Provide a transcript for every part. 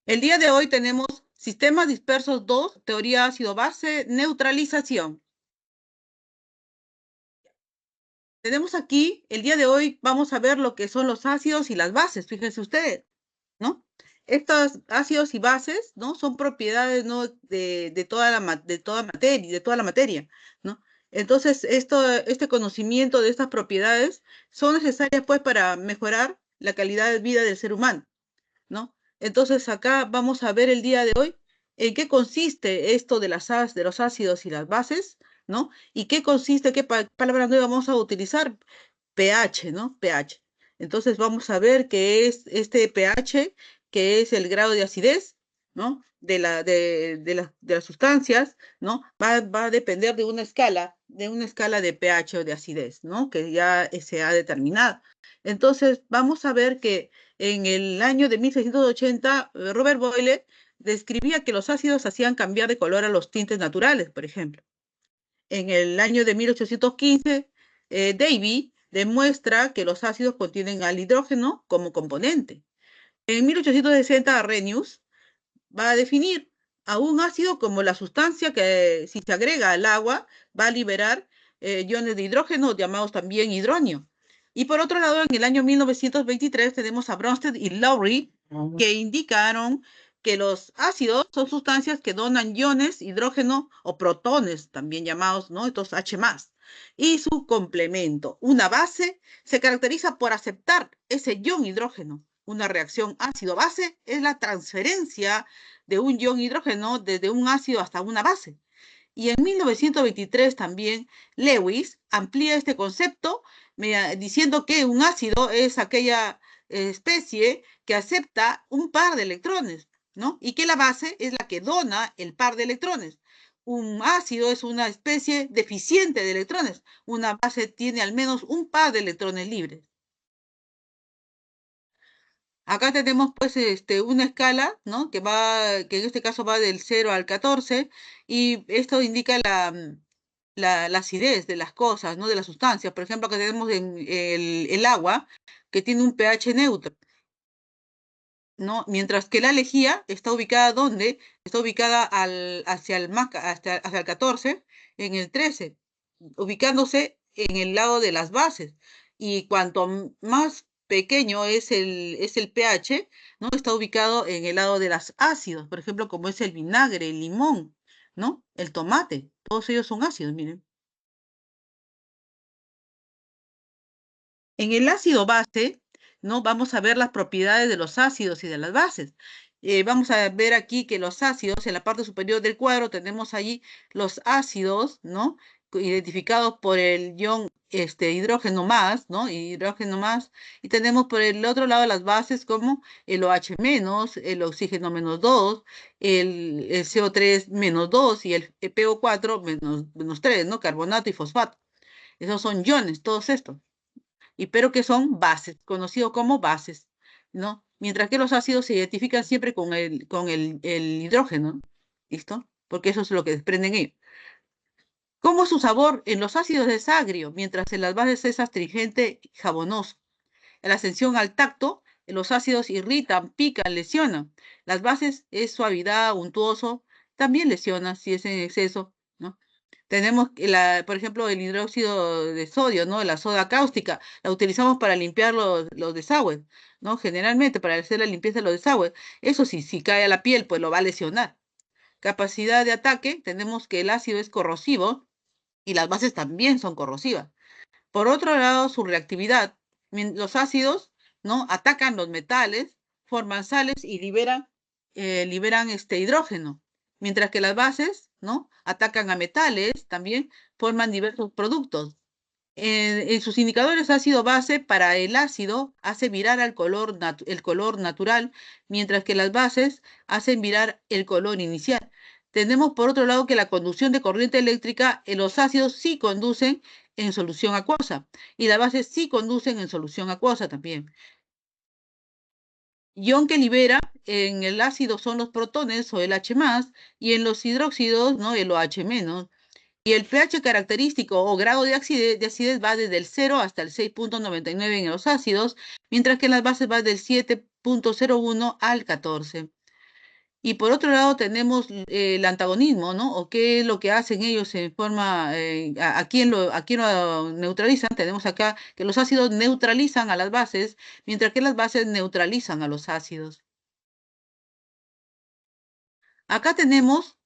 El día de hoy tenemos sistemas dispersos 2, teoría ácido-base, neutralización. Tenemos aquí, el día de hoy vamos a ver lo que son los ácidos y las bases, fíjense ustedes, ¿no? Estos ácidos y bases, ¿no? Son propiedades, ¿no? de toda la materia, ¿no? Entonces, este conocimiento de estas propiedades son necesarias, pues, para mejorar la calidad de vida del ser humano, ¿no? Entonces acá vamos a ver el día de hoy en qué consiste esto de los ácidos y las bases, ¿no? Y qué consiste, palabra nueva vamos a utilizar, pH, ¿no? pH. Entonces vamos a ver qué es este pH, que es el grado de acidez, ¿no? De las sustancias, ¿no? Va a depender de una escala de pH o de acidez, ¿no? Que ya se ha determinado. Entonces vamos a ver que en el año de 1680, Robert Boyle describía que los ácidos hacían cambiar de color a los tintes naturales, por ejemplo. En el año de 1815, Davy demuestra que los ácidos contienen al hidrógeno como componente. En 1860, Arrhenius va a definir a un ácido como la sustancia que, si se agrega al agua, va a liberar iones de hidrógeno, llamados también hidronio. Y por otro lado, en el año 1923 tenemos a Bronsted y Lowry, que indicaron que los ácidos son sustancias que donan iones, hidrógeno o protones, también llamados, ¿no? Estos H+. Y su complemento, una base, se caracteriza por aceptar ese ion hidrógeno. Una reacción ácido-base es la transferencia de un ion hidrógeno desde un ácido hasta una base. Y en 1923 también Lewis amplía este concepto diciendo que un ácido es aquella especie que acepta un par de electrones, ¿no? Y que la base es la que dona el par de electrones. Un ácido es una especie deficiente de electrones. Una base tiene al menos un par de electrones libres. Acá tenemos pues una escala, ¿no? Que en este caso va del 0 al 14, y esto indica la acidez de las cosas, ¿no? De las sustancias. Por ejemplo, acá tenemos el agua, que tiene un pH neutro, ¿no? Mientras que la lejía está ubicada ¿dónde? Está ubicada hacia el 14, en el 13, ubicándose en el lado de las bases. Y cuanto más pequeño es el pH, ¿no? Está ubicado en el lado de los ácidos, por ejemplo, como es el vinagre, el limón, ¿no? El tomate, todos ellos son ácidos, miren. En el ácido base, ¿no? Vamos a ver las propiedades de los ácidos y de las bases. Vamos a ver aquí que los ácidos, en la parte superior del cuadro, tenemos allí los ácidos, ¿no? Identificados por el ion hidrógeno más, ¿no? Hidrógeno más. Y tenemos por el otro lado las bases como el OH menos, el oxígeno menos 2, el CO3 menos 2 y el PO4 menos 3, ¿no? Carbonato y fosfato. Esos son iones, todos estos, pero que son bases, conocidos como bases, ¿no? Mientras que los ácidos se identifican siempre con el hidrógeno, ¿listo? Porque eso es lo que desprenden ellos. ¿Cómo es su sabor? En los ácidos es agrio, mientras en las bases es astringente y jabonoso. En la ascensión al tacto, los ácidos irritan, pican, lesionan. Las bases es suavidad, untuoso, también lesiona si es en exceso, ¿no? Tenemos, por ejemplo, el hidróxido de sodio, ¿no? La soda cáustica, la utilizamos para limpiar los desagües, ¿no? Generalmente para hacer la limpieza de los desagües. Eso sí, si cae a la piel, pues lo va a lesionar. Capacidad de ataque, tenemos que el ácido es corrosivo y las bases también son corrosivas. Por otro lado, su reactividad. Los ácidos, ¿no? Atacan los metales, forman sales y liberan este hidrógeno, mientras que las bases, ¿no? Atacan a metales, también forman diversos productos. En sus indicadores ácido-base, para el ácido hace virar el color natural, mientras que las bases hacen virar el color inicial. Tenemos por otro lado que la conducción de corriente eléctrica en los ácidos sí conducen en solución acuosa y las bases sí conducen en solución acuosa también. Ion que libera en el ácido son los protones o el H+, y en los hidróxidos, ¿no? El OH-. Y el pH característico o grado de acidez va desde el 0 hasta el 6.99 en los ácidos, mientras que en las bases va del 7.01 al 14. Y por otro lado tenemos el antagonismo, ¿no? O qué es lo que hacen ellos en forma, a quién lo neutralizan. Tenemos acá que los ácidos neutralizan a las bases, mientras que las bases neutralizan a los ácidos. Acá tenemos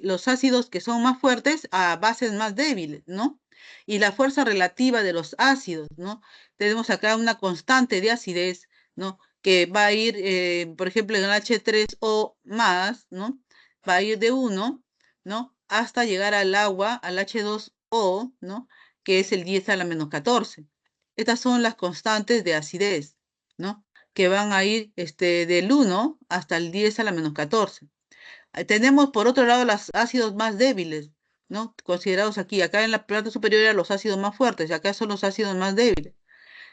los ácidos que son más fuertes a bases más débiles, ¿no? Y la fuerza relativa de los ácidos, ¿no? Tenemos acá una constante de acidez, ¿no? Que va a ir, por ejemplo, en el H3O más, ¿no? Va a ir de 1, ¿no? Hasta llegar al agua, al H2O, ¿no? Que es el 10 a la menos 14. Estas son las constantes de acidez, ¿no? Que van a ir del 1 hasta el 10 a la menos 14. Tenemos por otro lado los ácidos más débiles, ¿no? Considerados aquí. Acá en la planta superior los ácidos más fuertes, y acá son los ácidos más débiles.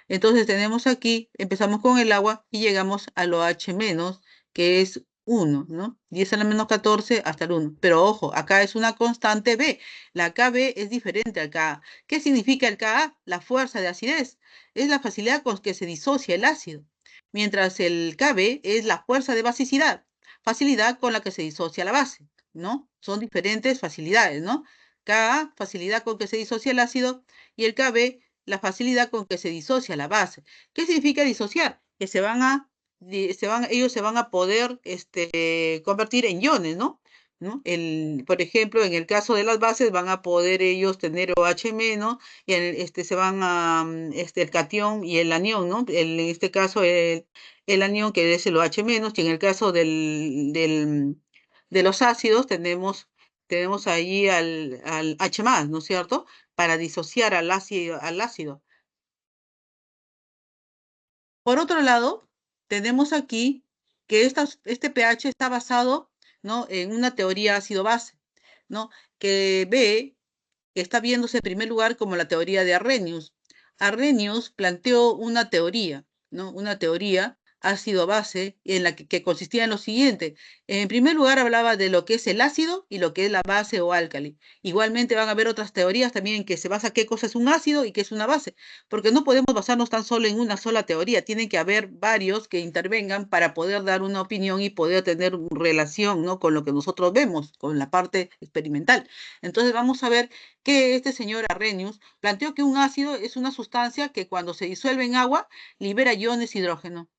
Entonces tenemos aquí, empezamos con el agua y llegamos a lo H menos, que es 1, ¿no? 10 a la menos 14 hasta el 1. Pero ojo, acá es una constante B. La KB es diferente al Ka. ¿Qué significa el Ka? La fuerza de acidez. Es la facilidad con que se disocia el ácido. Mientras el KB es la fuerza de basicidad, facilidad con la que se disocia la base, ¿no? Son diferentes facilidades, ¿no? Ka, facilidad con que se disocia el ácido, y el KB, la facilidad con que se disocia la base. ¿Qué significa disociar? Que ellos se van a poder convertir en iones, ¿no? ¿No? Por ejemplo, en el caso de las bases van a poder ellos tener OH menos y se van a, el catión y el anión, ¿no? En este caso el anión que es el OH menos y en el caso de los ácidos tenemos ahí al H más, ¿no es cierto? Para disociar al ácido. Por otro lado, tenemos aquí que este pH está basado, ¿no? En una teoría ácido-base, ¿no? Que está viéndose en primer lugar como la teoría de Arrhenius. Arrhenius planteó una teoría, ¿no? Una teoría ácido-base en la que consistía en lo siguiente. En primer lugar hablaba de lo que es el ácido y lo que es la base o álcali. Igualmente van a haber otras teorías también en que se basa qué cosa es un ácido y qué es una base, porque no podemos basarnos tan solo en una sola teoría, tiene que haber varios que intervengan para poder dar una opinión y poder tener relación, ¿no? Con lo que nosotros vemos, con la parte experimental. Entonces vamos a ver que este señor Arrhenius planteó que un ácido es una sustancia que cuando se disuelve en agua libera iones hidrógeno,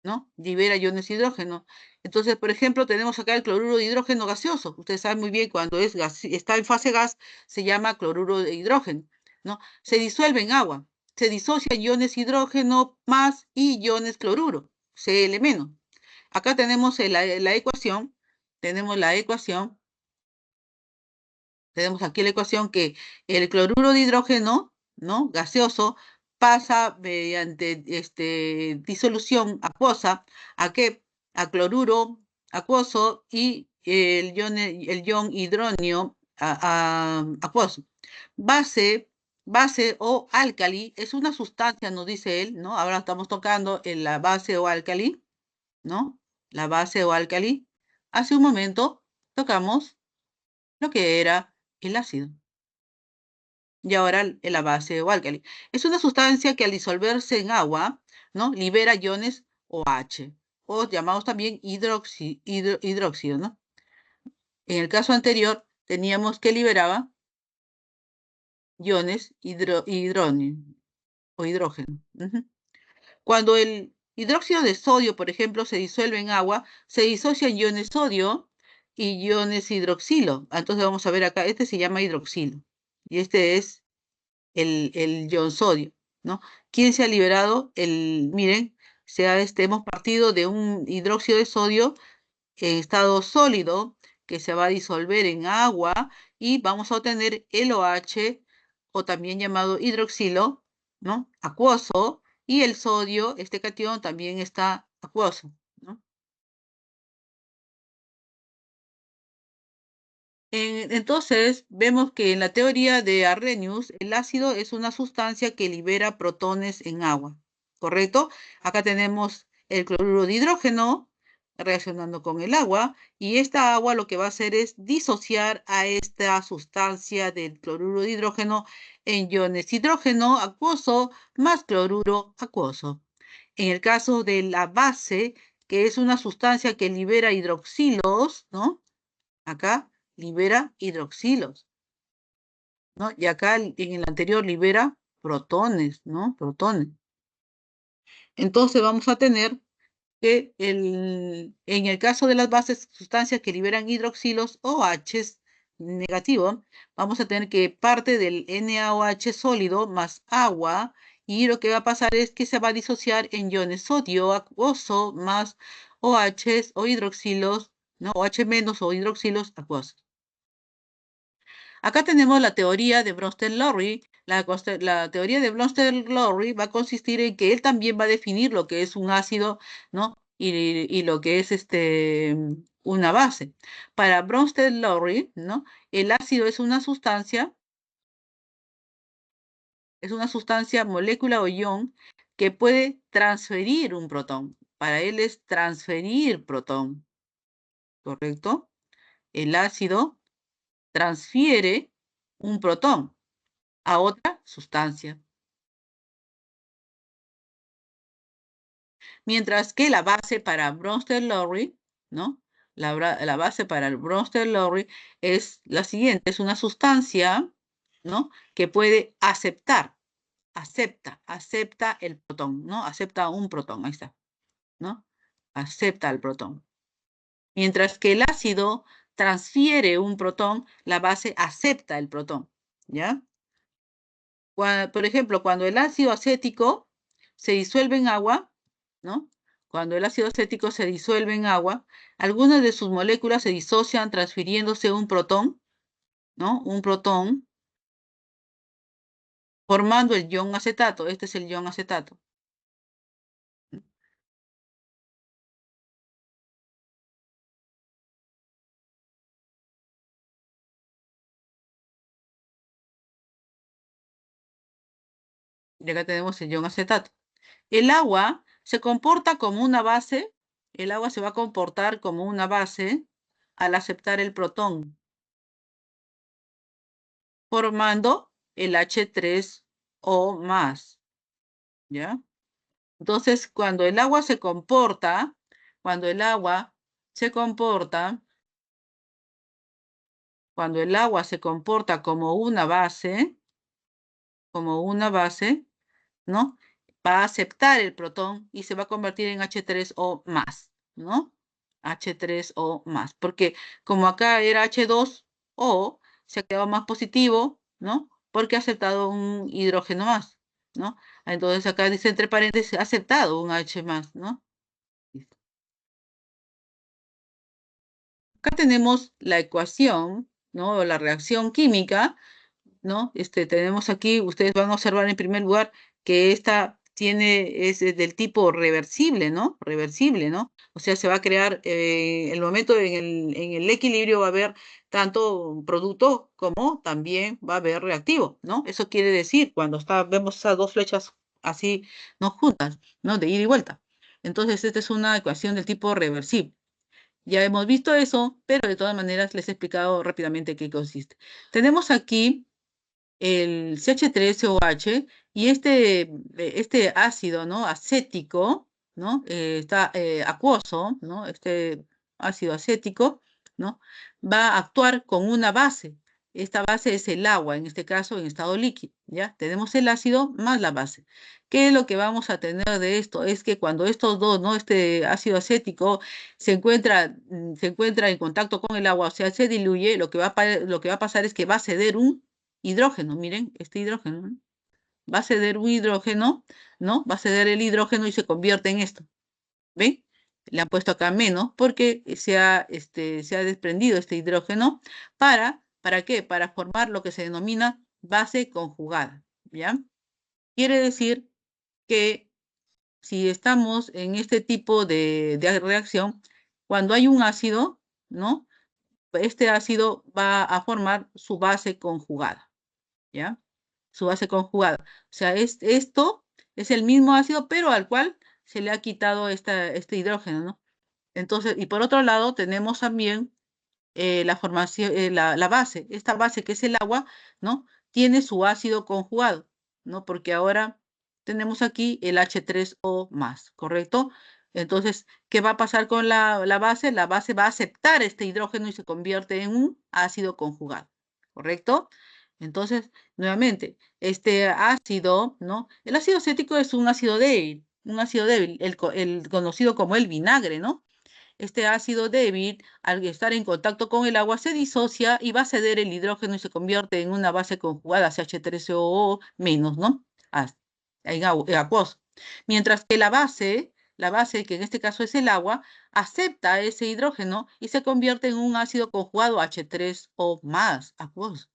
¿no? Libera iones hidrógeno. Entonces, por ejemplo, tenemos acá el cloruro de hidrógeno gaseoso. Ustedes saben muy bien cuando está en fase gas, se llama cloruro de hidrógeno, ¿no? Se disuelve en agua. Se disocian iones hidrógeno más y iones cloruro, Cl menos. Acá tenemos la ecuación, tenemos la ecuación tenemos aquí la ecuación que el cloruro de hidrógeno, ¿no? Gaseoso, pasa mediante disolución acuosa a qué? A cloruro acuoso y el ion hidronio acuoso. Base, base o álcali es una sustancia, nos dice él, ¿no? Ahora estamos tocando en la base o álcali, ¿no? La base o álcali. Hace un momento tocamos lo que era el ácido y ahora la base o álcali. Es una sustancia que al disolverse en agua, ¿no? Libera iones OH, o llamados también hidróxido, ¿no? En el caso anterior teníamos que liberaba iones hidrógeno o hidrógeno. Cuando el hidróxido de sodio, por ejemplo, se disuelve en agua, se disocian iones sodio y iones hidroxilo. Entonces vamos a ver acá, este se llama hidroxilo y este es el ion sodio, ¿no? ¿Quién se ha liberado? Miren, hemos partido de un hidróxido de sodio en estado sólido que se va a disolver en agua y vamos a obtener el OH o también llamado hidroxilo, ¿no? Acuoso, y el sodio, este catión también está acuoso, ¿no? Entonces, vemos que en la teoría de Arrhenius, el ácido es una sustancia que libera protones en agua, ¿correcto? Acá tenemos el cloruro de hidrógeno reaccionando con el agua y esta agua lo que va a hacer es disociar a esta sustancia del cloruro de hidrógeno en iones hidrógeno acuoso más cloruro acuoso. En el caso de la base, que es una sustancia que libera hidroxilos, ¿no? Acá libera hidroxilos, ¿no? Y acá en el anterior libera protones, ¿no? Protones. Entonces vamos a tener que en el caso de las bases, sustancias que liberan hidroxilos o H negativo, vamos a tener que parte del NaOH sólido más agua, y lo que va a pasar es que se va a disociar en iones sodio acuoso más OH o hidroxilos, ¿no? OH menos o hidroxilos acuosos. Acá tenemos la teoría de Bronsted-Lowry. La teoría de Bronsted-Lowry va a consistir en que él también va a definir lo que es un ácido, ¿no? Y lo que es una base. Para Bronsted-Lowry, ¿no? El ácido es una sustancia, molécula o ion que puede transferir un protón. Para él es transferir protón, ¿correcto? El ácido transfiere un protón a otra sustancia. Mientras que la base para Bronsted-Lowry, ¿no? La base para el Bronsted-Lowry es la siguiente, es una sustancia, ¿no? Que puede acepta el protón, ¿no? Acepta un protón, ahí está, ¿no? Acepta el protón. Mientras que el ácido transfiere un protón, la base acepta el protón, ¿ya? Por ejemplo, cuando el ácido acético se disuelve en agua, ¿no? Cuando el ácido acético se disuelve en agua, algunas de sus moléculas se disocian transfiriéndose un protón, ¿no? Un protón, formando el ion acetato. Este es el ion acetato. Y acá tenemos el ion acetato. El agua se comporta como una base, el agua se va a comportar como una base al aceptar el protón, formando el H3O más, ¿ya? Entonces, cuando el agua se comporta, cuando el agua se comporta como una base, ¿no? Va a aceptar el protón y se va a convertir en H3O más, ¿no? H3O más, porque como acá era H2O, se ha quedado más positivo, ¿no? Porque ha aceptado un hidrógeno más, ¿no? Entonces acá dice entre paréntesis, ha aceptado un H más, ¿no? Acá tenemos la ecuación, ¿no? La reacción química, ¿no? Tenemos aquí, ustedes van a observar en primer lugar que esta es del tipo reversible, ¿no? Reversible, ¿no? O sea, se va a crear, el momento en el equilibrio va a haber tanto un producto como también va a haber reactivo, ¿no? Eso quiere decir, vemos esas dos flechas así, no juntas, ¿no? De ida y vuelta. Entonces, esta es una ecuación del tipo reversible. Ya hemos visto eso, pero de todas maneras les he explicado rápidamente qué consiste. Tenemos aquí el CH3OH y este ácido, ¿no? Acético, ¿no? Está acuoso, ¿no? Este ácido acético, ¿no? Va a actuar con una base. Esta base es el agua, en este caso en estado líquido, ¿ya? Tenemos el ácido más la base. ¿Qué es lo que vamos a tener de esto? Es que cuando estos dos, ¿no? Este ácido acético se encuentra en contacto con el agua, o sea, se diluye, lo que va a pasar es que va a ceder un hidrógeno, miren, este hidrógeno, ¿no? Va a ceder un hidrógeno, ¿no? Va a ceder el hidrógeno y se convierte en esto. ¿Ven? Le han puesto acá menos porque se ha desprendido este hidrógeno ¿para qué? Para formar lo que se denomina base conjugada, ¿ya? Quiere decir que si estamos en este tipo de reacción, cuando hay un ácido, ¿no? Este ácido va a formar su base conjugada, ¿ya? Su base conjugada. O sea, esto es el mismo ácido, pero al cual se le ha quitado este hidrógeno, ¿no? Entonces, y por otro lado, tenemos también la formación, la base. Esta base que es el agua, ¿no? Tiene su ácido conjugado, ¿no? Porque ahora tenemos aquí el H3O más, ¿correcto? Entonces, ¿qué va a pasar con la base? La base va a aceptar este hidrógeno y se convierte en un ácido conjugado, ¿correcto? Entonces, nuevamente, este ácido, ¿no? El ácido acético es un ácido débil, el conocido como el vinagre, ¿no? Este ácido débil, al estar en contacto con el agua, se disocia y va a ceder el hidrógeno y se convierte en una base conjugada, CH3COO menos, ¿no? En acuoso. Mientras que la base, que en este caso es el agua, acepta ese hidrógeno y se convierte en un ácido conjugado H3O más, acuoso,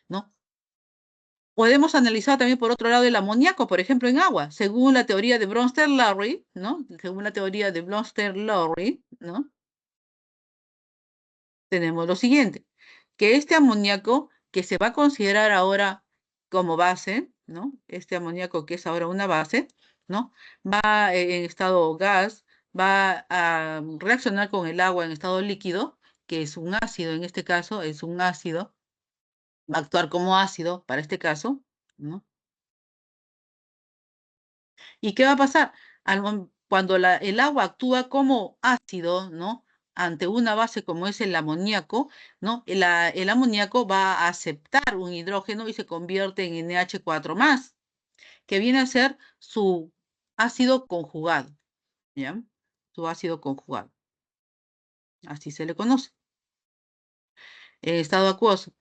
¿no? Podemos analizar también por otro lado el amoníaco, por ejemplo, en agua, según la teoría de Bronsted-Lowry, ¿no? Según la teoría de Bronsted-Lowry, ¿no? Tenemos lo siguiente, que este amoníaco que se va a considerar ahora como base, ¿no? Este amoníaco que es ahora una base, ¿no? Va en estado gas, va a reaccionar con el agua en estado líquido, que es un ácido, en este caso es un ácido, va a actuar como ácido para este caso, ¿no? ¿Y qué va a pasar? Cuando el agua actúa como ácido, ¿no? Ante una base como es el amoníaco, ¿no? El amoníaco va a aceptar un hidrógeno y se convierte en NH4 más, que viene a ser su ácido conjugado, ¿ya? Su ácido conjugado, así se le conoce, en estado acuoso.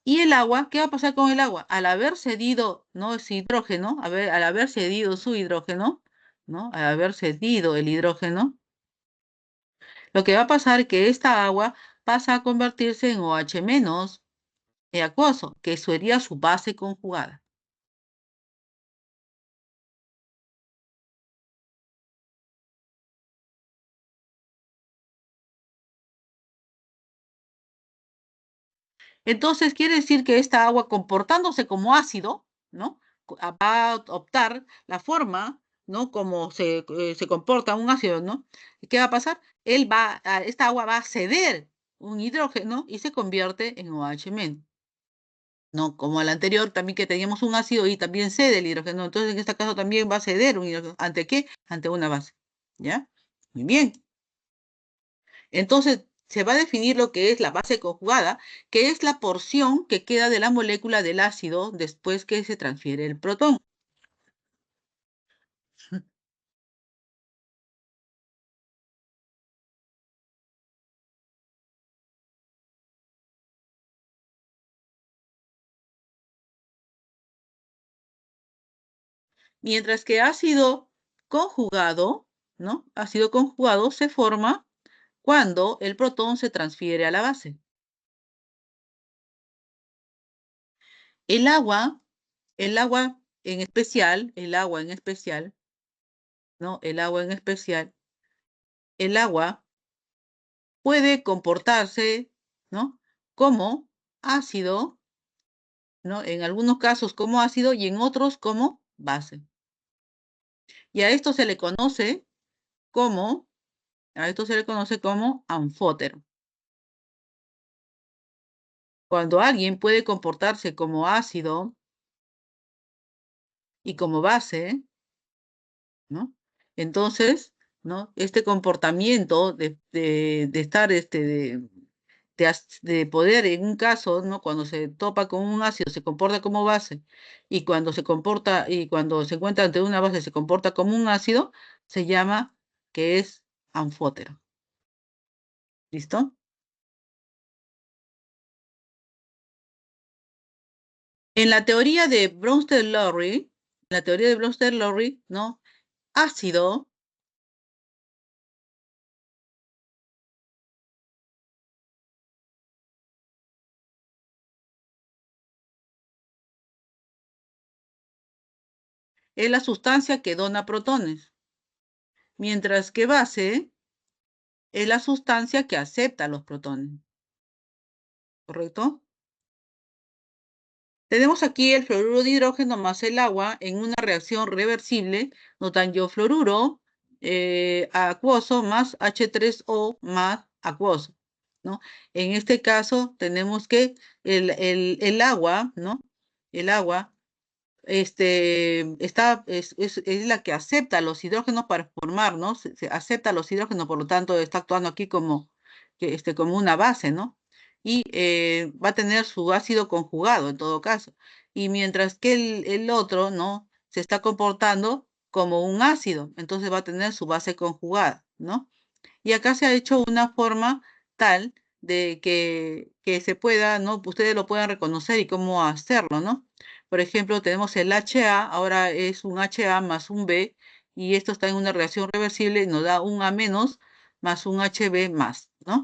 Y el agua, ¿qué va a pasar con el agua? Al haber cedido, ¿no? Ese hidrógeno, al haber cedido su hidrógeno, ¿no? Al haber cedido el hidrógeno, lo que va a pasar es que esta agua pasa a convertirse en OH menos acuoso, que sería su base conjugada. Entonces quiere decir que esta agua, comportándose como ácido, ¿no? Va a optar la forma, ¿no? Como se comporta un ácido, ¿no? ¿Qué va a pasar? Esta agua va a ceder un hidrógeno y se convierte en OH menos. No, como al anterior, también que teníamos un ácido y también cede el hidrógeno. Entonces, en este caso también va a ceder un hidrógeno. ¿Ante qué? Ante una base. ¿Ya? Muy bien. Entonces, se va a definir lo que es la base conjugada, que es la porción que queda de la molécula del ácido después que se transfiere el protón. Mientras que ácido conjugado, ¿no? Ácido conjugado se forma cuando el protón se transfiere a la base. El agua, el agua en especial, ¿no? El agua puede comportarse, ¿no? Como ácido, ¿no? En algunos casos como ácido y en otros como base. Y a esto se le conoce como, anfótero. Cuando alguien puede comportarse como ácido y como base, ¿no? Entonces, ¿no? Este comportamiento de estar, de poder, en un caso, ¿no? Cuando se topa con un ácido, se comporta como base, y cuando se encuentra ante una base, se comporta como un ácido, se llama que es anfótero. ¿Listo? En la teoría de Bronsted-Lowry, ¿no? Ácido es la sustancia que dona protones, mientras que base es la sustancia que acepta los protones, ¿correcto? Tenemos aquí el fluoruro de hidrógeno más el agua en una reacción reversible, notando fluoruro acuoso más H3O más acuoso, ¿no? En este caso tenemos que el agua, ¿no? El agua es la que acepta los hidrógenos para formar, ¿no? Se acepta los hidrógenos, por lo tanto está actuando aquí como una base, ¿no? Y va a tener su ácido conjugado en todo caso. Y mientras que el otro, ¿no? Se está comportando como un ácido, entonces va a tener su base conjugada, ¿no? Y acá se ha hecho una forma tal de que se pueda, ¿no? Ustedes lo puedan reconocer y cómo hacerlo, ¿no? Por ejemplo, tenemos el HA, ahora es un HA más un B, y esto está en una reacción reversible, nos da un A menos más un HB más, ¿no?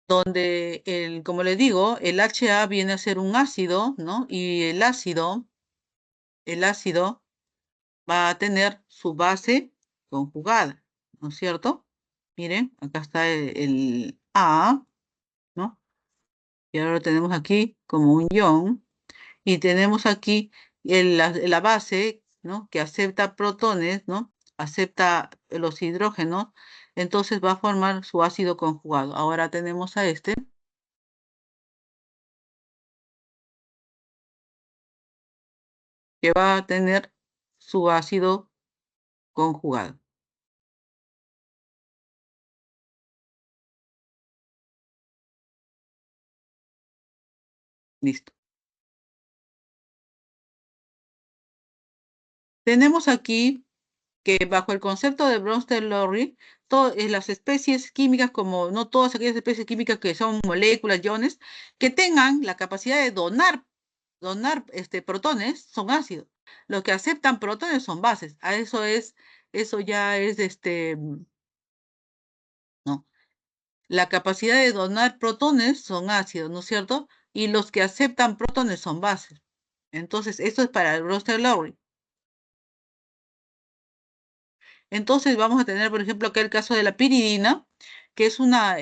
Donde, como les digo, el HA viene a ser un ácido, ¿no? Y el ácido va a tener su base conjugada, ¿no es cierto? Miren, acá está el A, ¿no? Y ahora lo tenemos aquí como un ion. Y tenemos aquí la base, ¿no? Que acepta protones, ¿no? Acepta los hidrógenos. Entonces va a formar su ácido conjugado. Ahora tenemos a este que va a tener su ácido conjugado. Listo. Tenemos aquí que bajo el concepto de Bronsted-Lowry, las especies químicas, como no todas aquellas especies químicas que son moléculas, iones, que tengan la capacidad de donar protones, son ácidos. Los que aceptan protones son bases. Eso ya es no. La capacidad de donar protones son ácidos, ¿no es cierto? Y los que aceptan protones son bases. Entonces, esto es para el Bronsted-Lowry. Entonces vamos a tener, por ejemplo, acá el caso de la piridina, que es una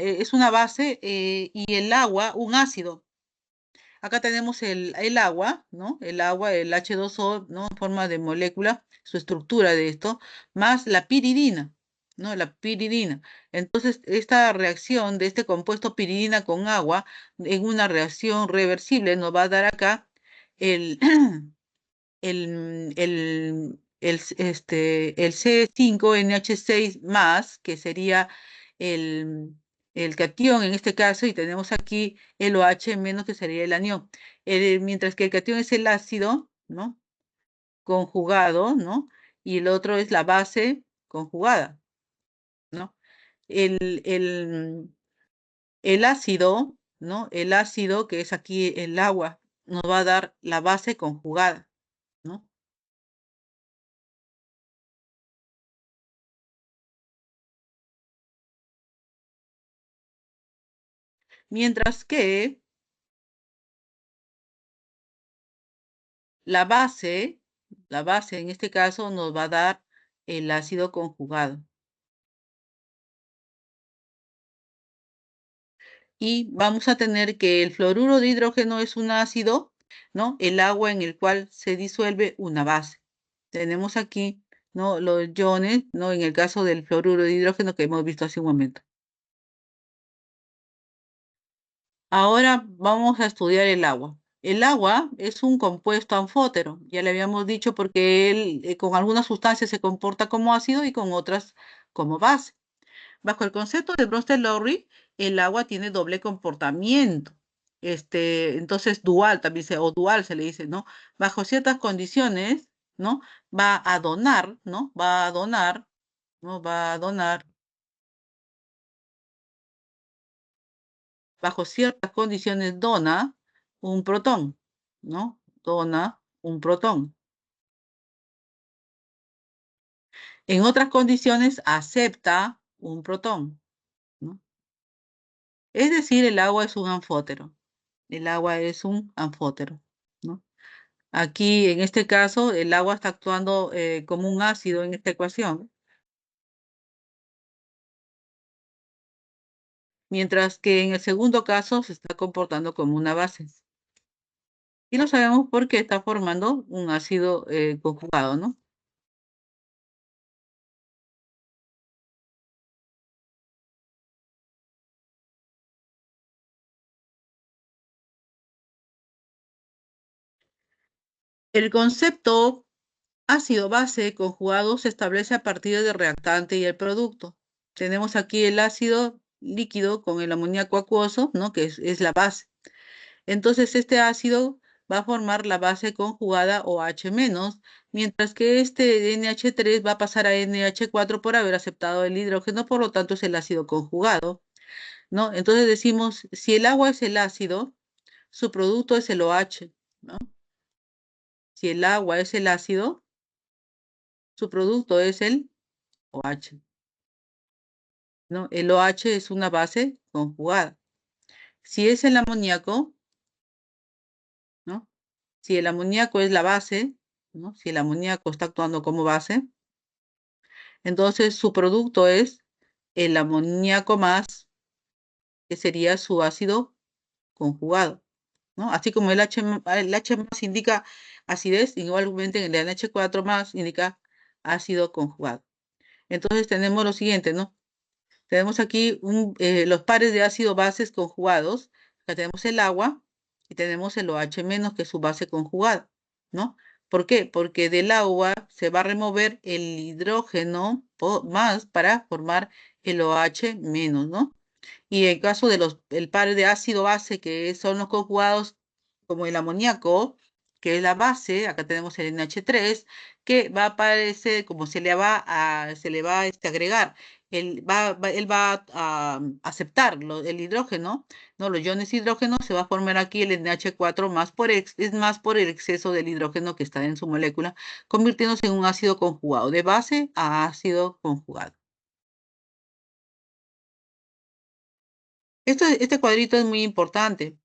base y el agua, un ácido. Acá tenemos el agua, ¿no? El agua, el H2O, ¿no? En forma de molécula, su estructura de esto, más la piridina, ¿no? La piridina. Entonces, esta reacción de este compuesto piridina con agua, en una reacción reversible, nos va a dar acá el, el C5NH6 más, que sería el, el catión en este caso, y tenemos aquí el OH menos, que sería el anión. Mientras que el catión es el ácido, ¿no? Conjugado, ¿no? Y el otro es la base conjugada, ¿no? El, el, el ácido, ¿no? El ácido, que es aquí el agua, nos va a dar la base conjugada, ¿no? Mientras que La base, la base en este caso nos va a dar el ácido conjugado. Y vamos a tener que el fluoruro de hidrógeno es un ácido, ¿no? El agua en el cual se disuelve una base. Tenemos aquí, ¿no? Los iones, ¿no? En el caso del fluoruro de hidrógeno que hemos visto hace un momento. Ahora vamos a estudiar el agua. El agua es un compuesto anfótero, ya le habíamos dicho, porque él con algunas sustancias se comporta como ácido y con otras como base. Bajo el concepto de Bronsted-Lowry, el agua tiene doble comportamiento. Entonces, dual también o dual se le dice, ¿no? Bajo ciertas condiciones, ¿no? Va a donar, ¿no? Va a donar, ¿no? Va a donar, bajo ciertas condiciones dona un protón, ¿no? Dona un protón. En otras condiciones acepta un protón, ¿no? Es decir, el agua es un anfótero. El agua es un anfótero, ¿no? Aquí, en este caso, el agua está actuando como un ácido en esta ecuación, mientras que en el segundo caso se está comportando como una base. Y no sabemos por qué está formando un ácido conjugado, ¿no? El concepto ácido-base conjugado se establece a partir del reactante y el producto. Tenemos aquí el ácido líquido con el amoníaco acuoso, ¿no? Que es la base. Entonces, este ácido va a formar la base conjugada OH-, mientras que este NH3 va a pasar a NH4 por haber aceptado el hidrógeno, por lo tanto es el ácido conjugado, ¿no? Entonces decimos, si el agua es el ácido, su producto es el OH, ¿no? Si el agua es el ácido, su producto es el OH, ¿no? El OH es una base conjugada. Si es el amoníaco, ¿no? Si el amoníaco es la base, ¿no? Si el amoníaco está actuando como base, entonces su producto es el amoníaco más, que sería su ácido conjugado, ¿no? Así como el H más indica acidez, igualmente el NH4 más indica ácido conjugado. Entonces tenemos lo siguiente, ¿no? Tenemos aquí los pares de ácido bases conjugados. Acá tenemos el agua y tenemos el OH- que es su base conjugada, ¿no? ¿Por qué? Porque del agua se va a remover el hidrógeno más para formar el OH-, ¿no? Y en caso de el par de ácido base, que son los conjugados como el amoníaco, que es la base, acá tenemos el NH3, que va a aparecer como se le va a agregar, él va a aceptar el hidrógeno, ¿no? Los iones hidrógeno, se va a formar aquí el NH4 más es más por el exceso del hidrógeno que está en su molécula, convirtiéndose en un ácido conjugado, de base a ácido conjugado. Este cuadrito es muy importante.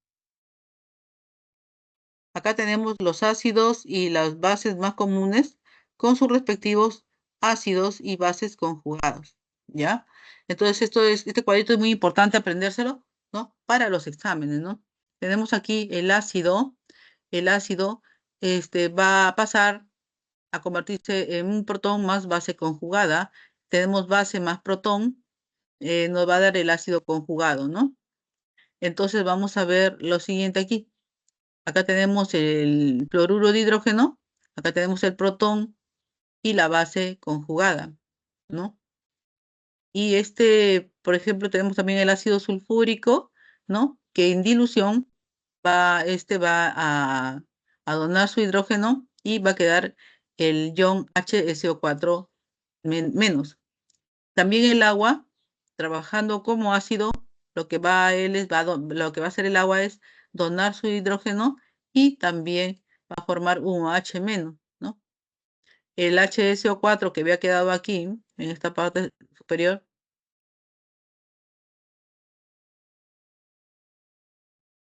Acá tenemos los ácidos y las bases más comunes con sus respectivos ácidos y bases conjugados, ¿ya? Entonces, este cuadrito es muy importante aprendérselo, ¿no? Para los exámenes, ¿no? Tenemos aquí el ácido, va a pasar a convertirse en un protón más base conjugada. Tenemos base más protón, nos va a dar el ácido conjugado, ¿no? Entonces, vamos a ver lo siguiente aquí. Acá tenemos el cloruro de hidrógeno, acá tenemos el protón y la base conjugada, ¿no? Y por ejemplo, tenemos también el ácido sulfúrico, ¿no? Que en dilución va a donar su hidrógeno y va a quedar el ion HSO4 menos. También el agua, trabajando como ácido, lo que va a él es, va a lo que va a hacer el agua es donar su hidrógeno y también va a formar un OH-, ¿no? El HSO4 que había quedado aquí, en esta parte superior,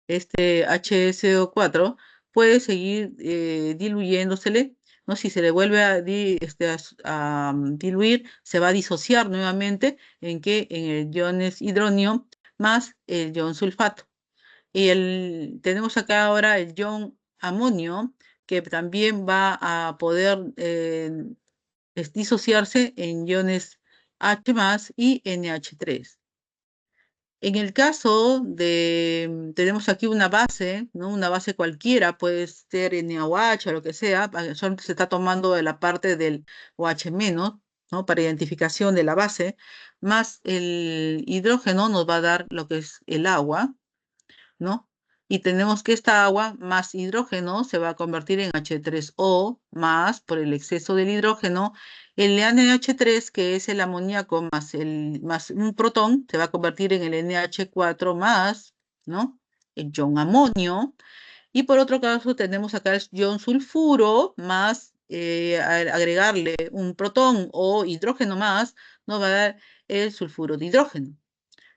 este HSO4 puede seguir diluyéndosele, ¿no? Si se le vuelve a diluir, se va a disociar nuevamente en el iones hidronio más el ion sulfato. Y tenemos acá ahora el ion amonio, que también va a poder disociarse en iones H más y NH3. En el caso tenemos aquí una base, ¿no? Una base cualquiera, puede ser NaOH o lo que sea, solamente se está tomando de la parte del OH-, ¿no? Para identificación de la base, más el hidrógeno nos va a dar lo que es el agua, ¿no? Y tenemos que esta agua más hidrógeno se va a convertir en H3O más por el exceso del hidrógeno. El NH3, que es el amoníaco más un protón, se va a convertir en el NH4 más, ¿no? El ion amonio. Y por otro caso tenemos acá el ion sulfuro más agregarle un protón o hidrógeno más, nos va a dar el sulfuro de hidrógeno.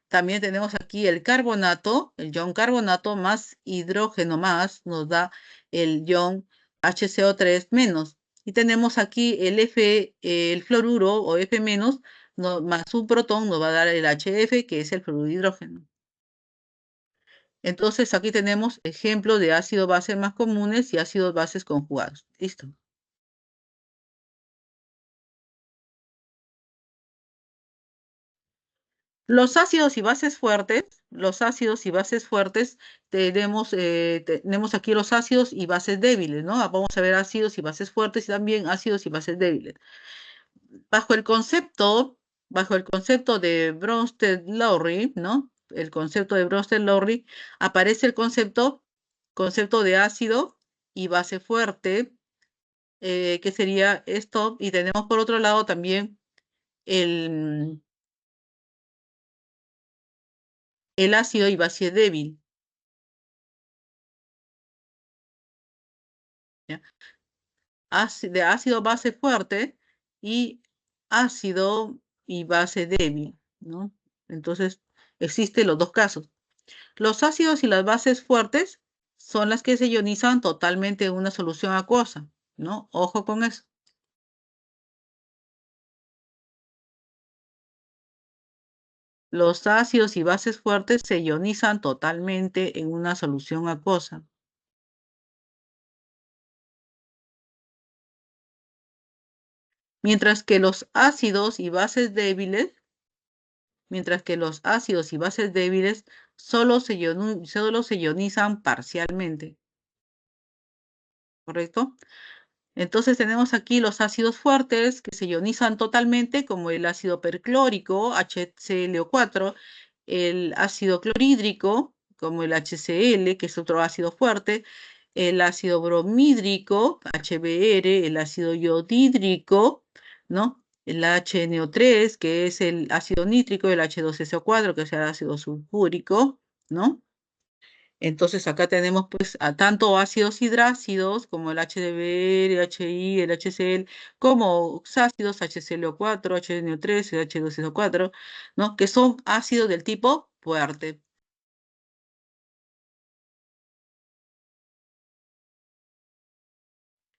También tenemos aquí el carbonato, el ion carbonato más hidrógeno más nos da el ion HCO3 menos. Y tenemos aquí el fluoruro o F menos, más un protón nos va a dar el HF, que es el fluoruro de hidrógeno. Entonces aquí tenemos ejemplos de ácidos bases más comunes y ácidos bases conjugados. Listo. Los ácidos y bases fuertes, tenemos aquí los ácidos y bases débiles, ¿no? Vamos a ver ácidos y bases fuertes y también ácidos y bases débiles. Bajo el concepto, bajo el concepto de Bronsted-Lowry, ¿no? El concepto de Bronsted-Lowry, aparece el concepto de ácido y base fuerte, que sería esto, y tenemos por otro lado también el, el ácido y base débil, ¿ya? De ácido base fuerte y ácido y base débil, ¿no? Entonces, existen los dos casos. Los ácidos y las bases fuertes son las que se ionizan totalmente en una solución acuosa, ¿no? Ojo con eso. Los ácidos y bases fuertes se ionizan totalmente en una solución acuosa, mientras que los ácidos y bases débiles, mientras que los ácidos y bases débiles solo se ionizan parcialmente, ¿correcto? Entonces tenemos aquí los ácidos fuertes que se ionizan totalmente, como el ácido perclórico, HClO4, el ácido clorhídrico, como el HCl, que es otro ácido fuerte, el ácido bromhídrico, HBr, el ácido iodídrico, ¿no? El HNO3, que es el ácido nítrico, el H2SO4, que es el ácido sulfúrico, ¿no? Entonces acá tenemos pues a tanto ácidos hidrácidos como el HDB, el HI, el HCl, como ácidos HClO4, HNO3, el H2SO4, ¿no? Que son ácidos del tipo fuerte.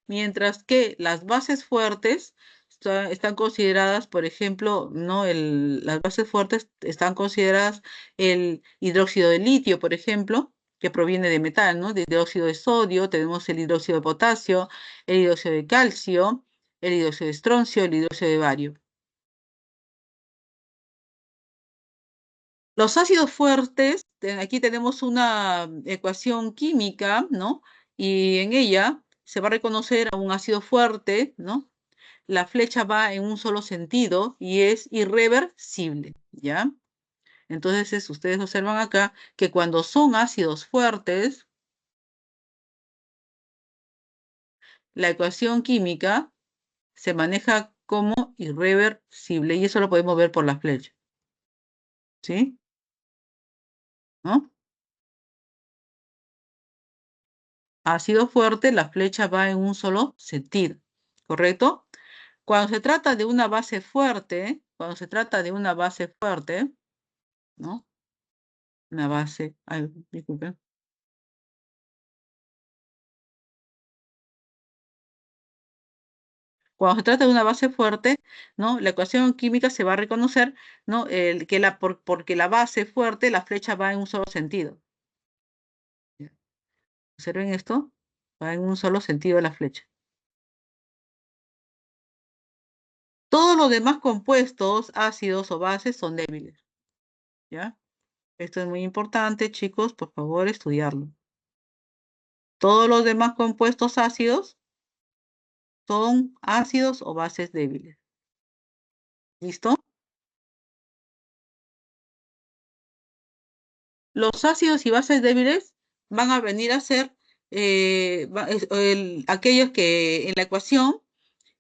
Mientras que las bases fuertes están consideradas, por ejemplo, ¿no? Las bases fuertes están consideradas el hidróxido de litio, por ejemplo, que proviene de metal, ¿no? De hidróxido de sodio, tenemos el hidróxido de potasio, el hidróxido de calcio, el hidróxido de estroncio, el hidróxido de bario. Los ácidos fuertes, aquí tenemos una ecuación química, ¿no? Y en ella se va a reconocer a un ácido fuerte, ¿no? La flecha va en un solo sentido y es irreversible, ¿ya? Entonces, ustedes observan acá que cuando son ácidos fuertes, la ecuación química se maneja como irreversible y eso lo podemos ver por la flecha, ¿sí? ¿No? Ácido fuerte, la flecha va en un solo sentido, ¿correcto? Cuando se trata de una base fuerte, cuando se trata de una base fuerte, ¿no? Una base, ay, disculpen. Cuando se trata de una base fuerte, ¿no? La ecuación química se va a reconocer, ¿no? Porque la base fuerte, la flecha va en un solo sentido. Observen esto, va en un solo sentido la flecha. Todos los demás compuestos, ácidos o bases, son débiles, ¿ya? Esto es muy importante, chicos, por favor, estudiarlo. Todos los demás compuestos ácidos son ácidos o bases débiles. ¿Listo? Los ácidos y bases débiles van a venir a ser aquellos que en la ecuación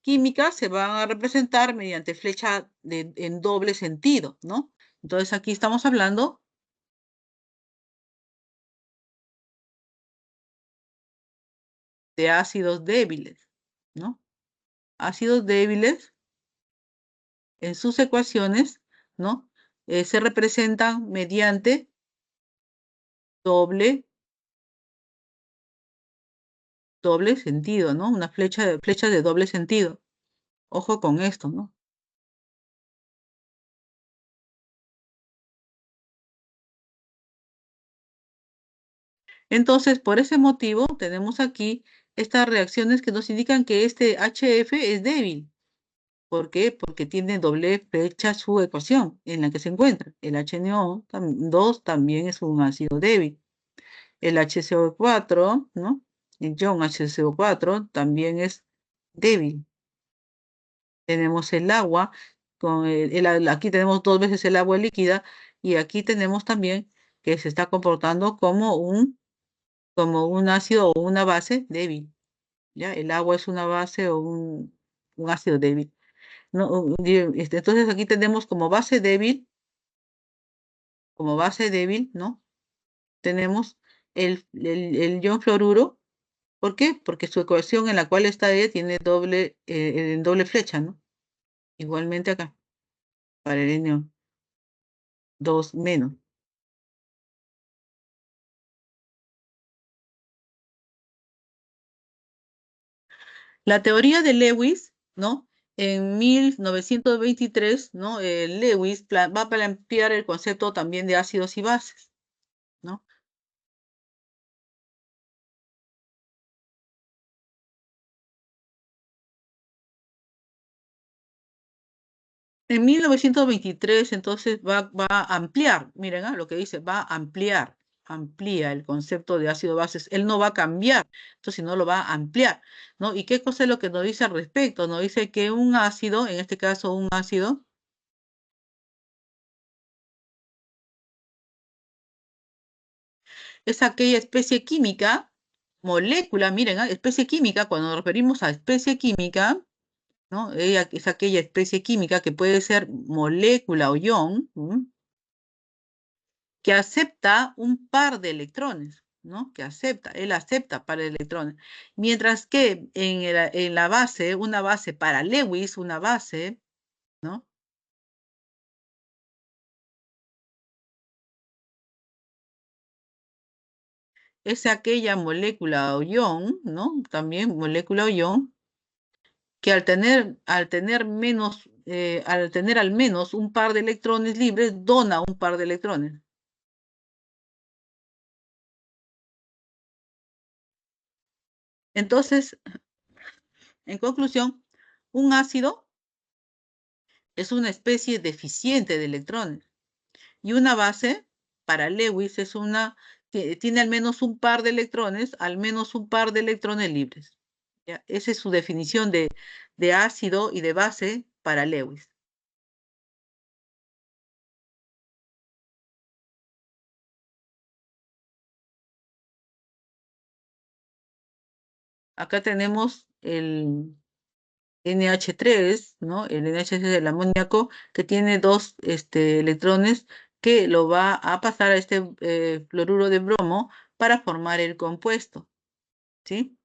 química se van a representar mediante flecha en doble sentido, ¿no? Entonces aquí estamos hablando de ácidos débiles, ¿no? Ácidos débiles en sus ecuaciones, ¿no? Se representan mediante doble, doble sentido, ¿no? Una flecha de doble sentido. Ojo con esto, ¿no? Entonces, por ese motivo, tenemos aquí estas reacciones que nos indican que este HF es débil. ¿Por qué? Porque tiene doble flecha su ecuación en la que se encuentra. El HNO2 también es un ácido débil. El HCO4, ¿no? El ion HCO4 también es débil. Tenemos el agua, aquí tenemos dos veces el agua líquida y aquí tenemos también que se está comportando como un ácido o una base débil. ¿Ya? El agua es una base o un ácido débil. No, entonces aquí tenemos como base débil, ¿no? Tenemos el ion fluoruro. ¿Por qué? Porque su ecuación en la cual está ella tiene doble flecha, ¿no? Igualmente acá, para el N 2 menos. La teoría de Lewis, ¿no? En 1923, ¿no? Lewis va a plantear el concepto también de ácidos y bases, ¿no? En 1923, entonces, va a ampliar, miren, lo que dice, va a amplía el concepto de ácido bases. Él no va a cambiar, entonces, sino lo va a ampliar, ¿no? ¿Y qué cosa es lo que nos dice al respecto? Nos dice que un ácido, en este caso un ácido, es aquella especie química, molécula, miren, especie química, cuando nos referimos a especie química, ¿no? Ella es aquella especie química que puede ser molécula o ion, que acepta un par de electrones, ¿no? Él acepta par de electrones. Mientras que en la base, una base para Lewis, una base, ¿no? Es aquella molécula o ion, ¿no? También molécula o ion, que al tener al menos un par de electrones libres, dona un par de electrones. Entonces, en conclusión, un ácido es una especie deficiente de electrones. Y una base para Lewis es una que tiene al menos un par de electrones, al menos un par de electrones libres. ¿Ya? Esa es su definición de ácido y de base para Lewis. Acá tenemos el NH3, ¿no? El NH3 del amoníaco, que tiene dos electrones que lo va a pasar a este fluoruro de bromo para formar el compuesto, ¿sí?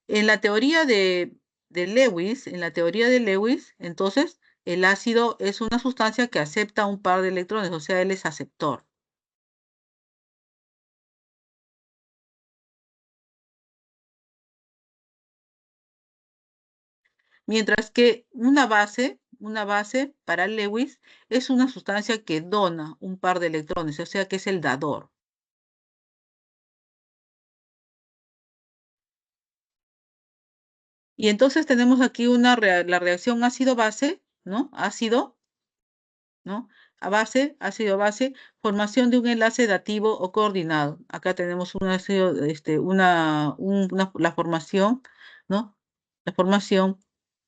En la teoría de Lewis, entonces, el ácido es una sustancia que acepta un par de electrones, o sea, él es aceptor. Mientras que una base para Lewis es una sustancia que dona un par de electrones, o sea, que es el dador. Y entonces tenemos aquí la reacción ácido-base, ¿no? Ácido, ¿no? A base, ácido-base, formación de un enlace dativo o coordinado. Acá tenemos un ácido, la formación, ¿no? La formación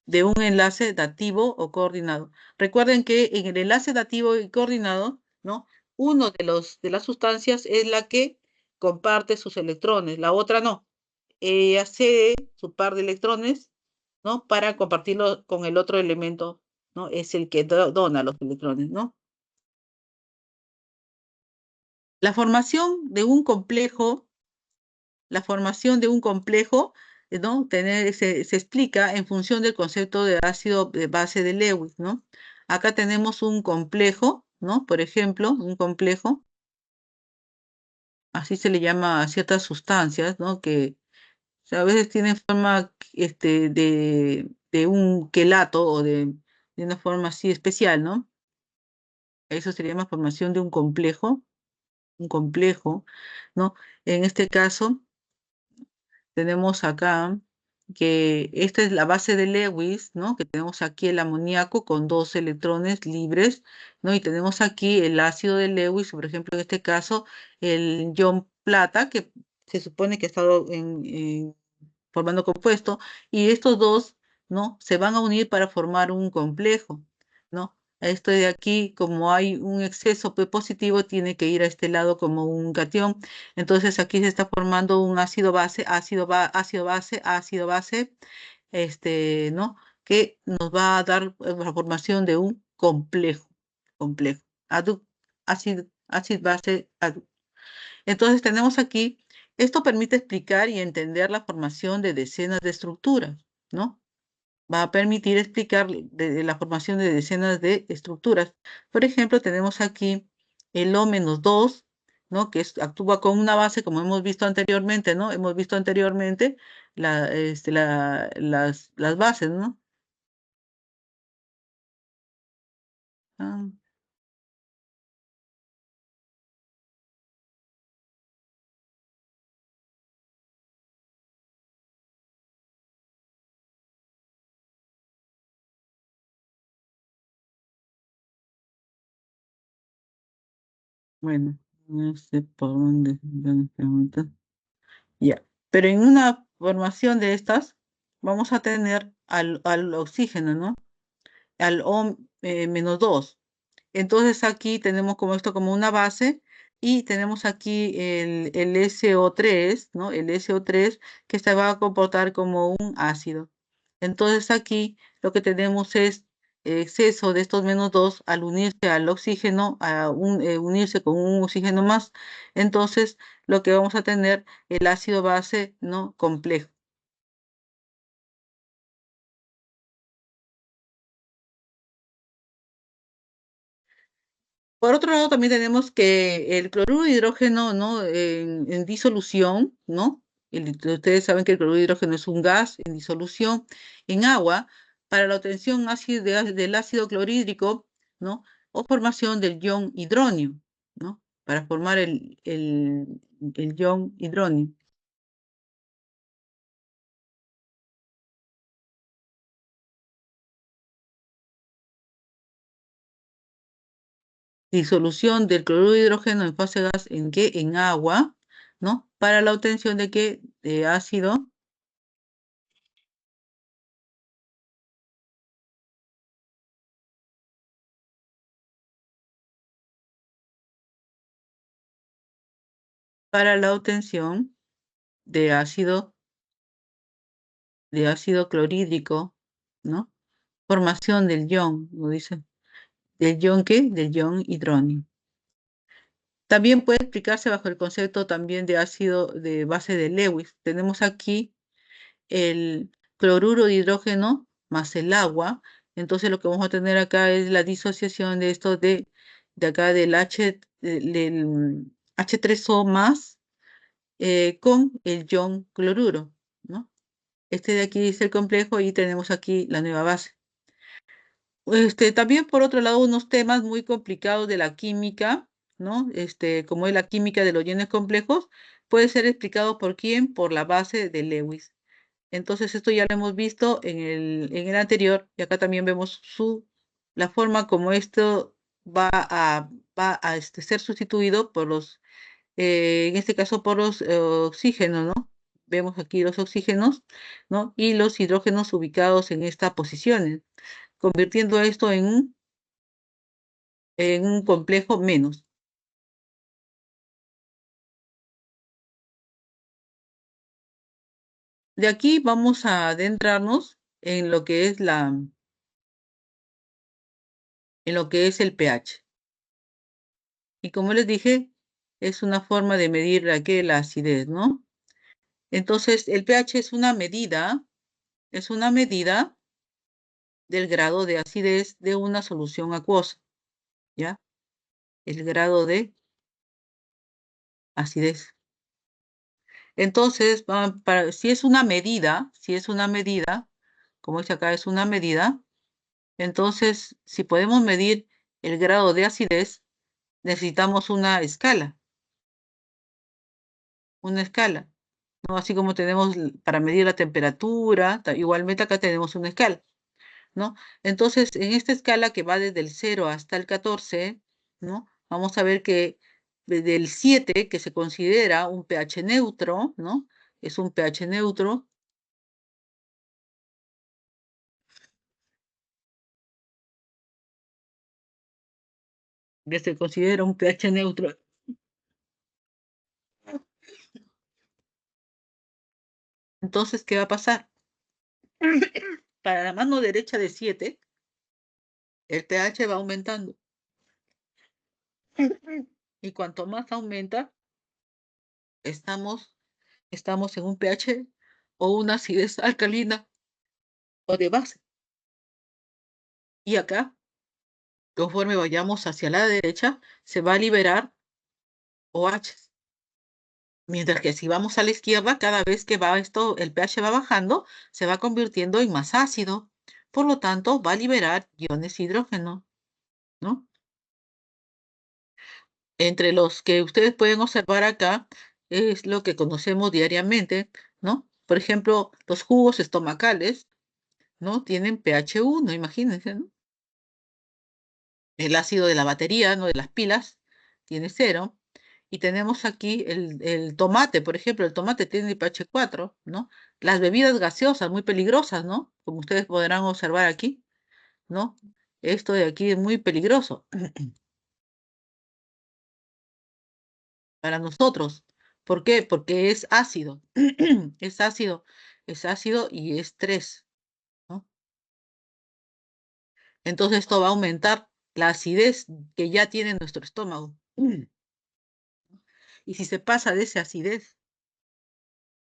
de un enlace dativo o coordinado. Recuerden que en el enlace dativo y coordinado, ¿no? Uno de las sustancias es la que comparte sus electrones, la otra no. Ella cede su par de electrones, ¿no? Para compartirlo con el otro elemento, ¿no? Es el que dona los electrones, ¿no? La formación de un complejo, la formación de un complejo, ¿no? Se explica en función del concepto de ácido de base de Lewis, ¿no? Acá tenemos un complejo, ¿no? Por ejemplo, un complejo, así se le llama a ciertas sustancias, ¿no? Que o sea, a veces tienen forma de un quelato o de una forma así especial, ¿no? Eso sería llama formación de un complejo, ¿no? En este caso, tenemos acá, que esta es la base de Lewis, ¿no? Que tenemos aquí el amoníaco con dos electrones libres, ¿no? Y tenemos aquí el ácido de Lewis, por ejemplo, en este caso, el ion plata, que se supone que ha estado formando compuesto, y estos dos, ¿no? Se van a unir para formar un complejo, ¿no? Esto de aquí, como hay un exceso P positivo, tiene que ir a este lado como un cation. Entonces aquí se está formando un ácido base, ácido base, ácido base, ¿no? Que nos va a dar la formación de un complejo. Ácido base, entonces tenemos aquí, esto permite explicar y entender la formación de decenas de estructuras, ¿no? Va a permitir explicar de la formación de decenas de estructuras. Por ejemplo, tenemos aquí el O-2, ¿no? Que actúa con una base, como hemos visto anteriormente, ¿no? Hemos visto anteriormente las bases, ¿no? Ah, bueno, no sé por dónde pregunta. Ya. Pero en una formación de estas, vamos a tener al oxígeno, ¿no? Al O-2. Entonces aquí tenemos como esto como una base y tenemos aquí el SO3, ¿no? El SO3 que se va a comportar como un ácido. Entonces aquí lo que tenemos es exceso de estos -2 al unirse al oxígeno, unirse con un oxígeno más. Entonces lo que vamos a tener el ácido base, ¿no? Complejo. Por otro lado, también tenemos que el cloruro de hidrógeno, ¿no? En disolución, ¿no? Ustedes saben que el cloruro de hidrógeno es un gas en disolución en agua para la obtención del ácido clorhídrico, ¿no? O formación del ion hidronio, ¿no? Para formar el ion hidronio. Disolución del cloruro de hidrógeno en fase gas, ¿en qué? En agua, ¿no? Para la obtención de qué? De ácido, para la obtención de ácido clorhídrico, ¿no? Formación del ion, lo dice. ¿Del ion qué? Del ion hidróneo. También puede explicarse bajo el concepto también de ácido de base de Lewis. Tenemos aquí el cloruro de hidrógeno más el agua. Entonces lo que vamos a tener acá es la disociación de esto de acá del del H3O más con el ion cloruro, ¿no? Este de aquí es el complejo y tenemos aquí la nueva base. También por otro lado, unos temas muy complicados de la química, ¿no? Como es la química de los iones complejos, puede ser explicado por quién, por la base de Lewis. Entonces, esto ya lo hemos visto en el anterior, y acá también vemos la forma como esto va a ser sustituido por en este caso por los oxígenos, ¿no? Vemos aquí los oxígenos, ¿no? Y los hidrógenos ubicados en estas posiciones, convirtiendo esto en un complejo menos. De aquí vamos a adentrarnos en lo que es en lo que es el pH. Y como les dije, es una forma de medir la acidez, ¿no? Entonces, el pH es una medida del grado de acidez de una solución acuosa, ¿ya? El grado de acidez. Entonces, si es una medida, como dice acá, es una medida, entonces, si podemos medir el grado de acidez, necesitamos una escala, una escala. ¿no? Así como tenemos para medir la temperatura, igualmente acá tenemos una escala, ¿no? Entonces, en esta escala que va desde el 0 hasta el 14, ¿no? Vamos a ver que desde el 7, que se considera un pH neutro, ¿no? Es un pH neutro, que se considera un pH neutro. Entonces, ¿qué va a pasar? Para la mano derecha de 7, el pH va aumentando. Y cuanto más aumenta, estamos, estamos en un pH o una acidez alcalina o de base. Y acá, conforme vayamos hacia la derecha, se va a liberar OH. Mientras que si vamos a la izquierda, cada vez que va esto, el pH va bajando, se va convirtiendo en más ácido. Por lo tanto, va a liberar iones de hidrógeno, ¿no? Entre los que ustedes pueden observar acá es lo que conocemos diariamente, ¿no? Por ejemplo, los jugos estomacales, ¿no? Tienen pH 1, imagínense, ¿no? El ácido de la batería, ¿no? De las pilas, tiene 0. Y tenemos aquí el tomate, por ejemplo, el tomate tiene pH 4, ¿no? Las bebidas gaseosas, muy peligrosas, ¿no? Como ustedes podrán observar aquí, ¿no? Esto de aquí es muy peligroso para nosotros. ¿Por qué? Porque es ácido. Es ácido, es ácido y es 3, ¿no? Entonces esto va a aumentar la acidez que ya tiene nuestro estómago. Y si se pasa de esa acidez,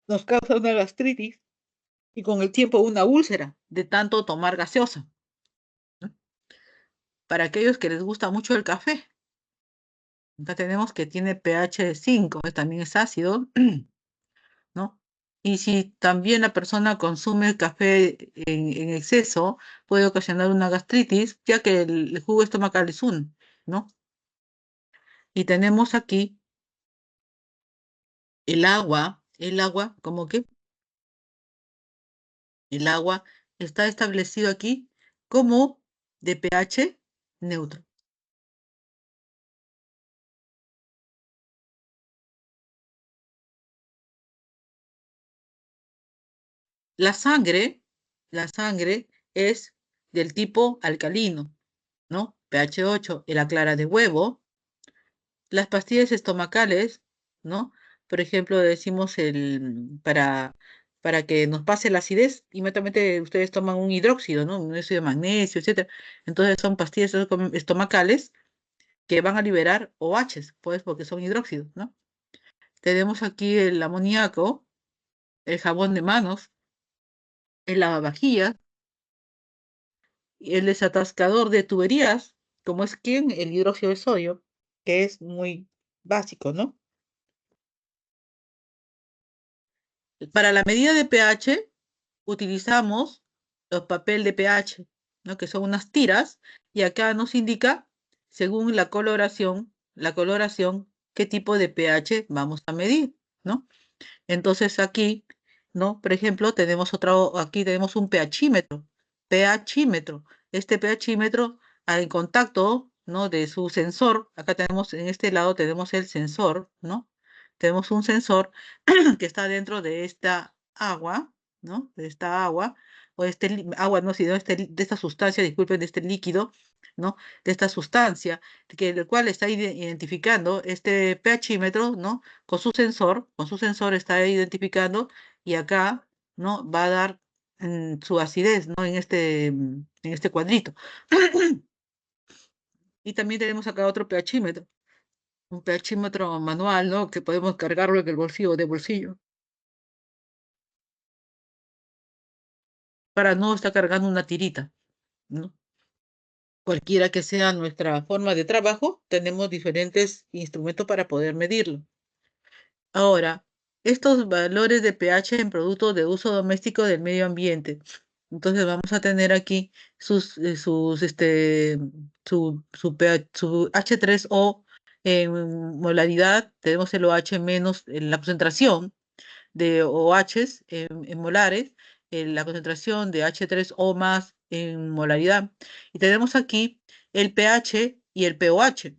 nos causa una gastritis y con el tiempo una úlcera de tanto tomar gaseosa, ¿no? Para aquellos que les gusta mucho el café, acá tenemos que tiene pH 5, también es ácido, ¿no? Y si también la persona consume el café en exceso, puede ocasionar una gastritis, ya que el jugo estomacal es uno, ¿no? Y tenemos aquí el agua, ¿cómo que? El agua está establecido aquí como de pH neutro. La sangre, la sangre es del tipo alcalino, ¿no? pH 8, y la clara de huevo. Las pastillas estomacales, ¿no? Por ejemplo, decimos para que nos pase la acidez, inmediatamente ustedes toman un hidróxido, ¿no? Un óxido de magnesio, etcétera. Entonces son pastillas estomacales que van a liberar OH, pues, porque son hidróxidos, ¿no? Tenemos aquí el amoníaco, el jabón de manos, el lavavajillas, el desatascador de tuberías, como es quien el hidróxido de sodio, que es muy básico, ¿no? Para la medida de pH utilizamos los papel de pH, ¿no? Que son unas tiras, y acá nos indica, según la coloración, qué tipo de pH vamos a medir, ¿no? Entonces aquí, ¿no? Por ejemplo, aquí tenemos un pHímetro, pHímetro. Este pHímetro, al contacto, ¿no? De su sensor, acá tenemos, en este lado tenemos el sensor, ¿no? Tenemos un sensor que está dentro de esta agua, ¿no? De esta agua, o agua, no, sino de esta sustancia, disculpen, de este líquido, ¿no? De esta sustancia, el cual está identificando este pHímetro, ¿no? Con su sensor está identificando y acá, ¿no? Va a dar su acidez, ¿no? En este cuadrito. Y también tenemos acá otro pHímetro, un pHímetro manual, ¿no? Que podemos cargarlo en el bolsillo de bolsillo para no estar cargando una tirita, ¿no? Cualquiera que sea nuestra forma de trabajo, tenemos diferentes instrumentos para poder medirlo. Ahora, estos valores de pH en productos de uso doméstico del medio ambiente. Entonces vamos a tener aquí su H3O en molaridad, tenemos el OH menos en la concentración, de OHs en molares, la concentración de H3O más en molaridad. Y tenemos aquí el pH y el pOH.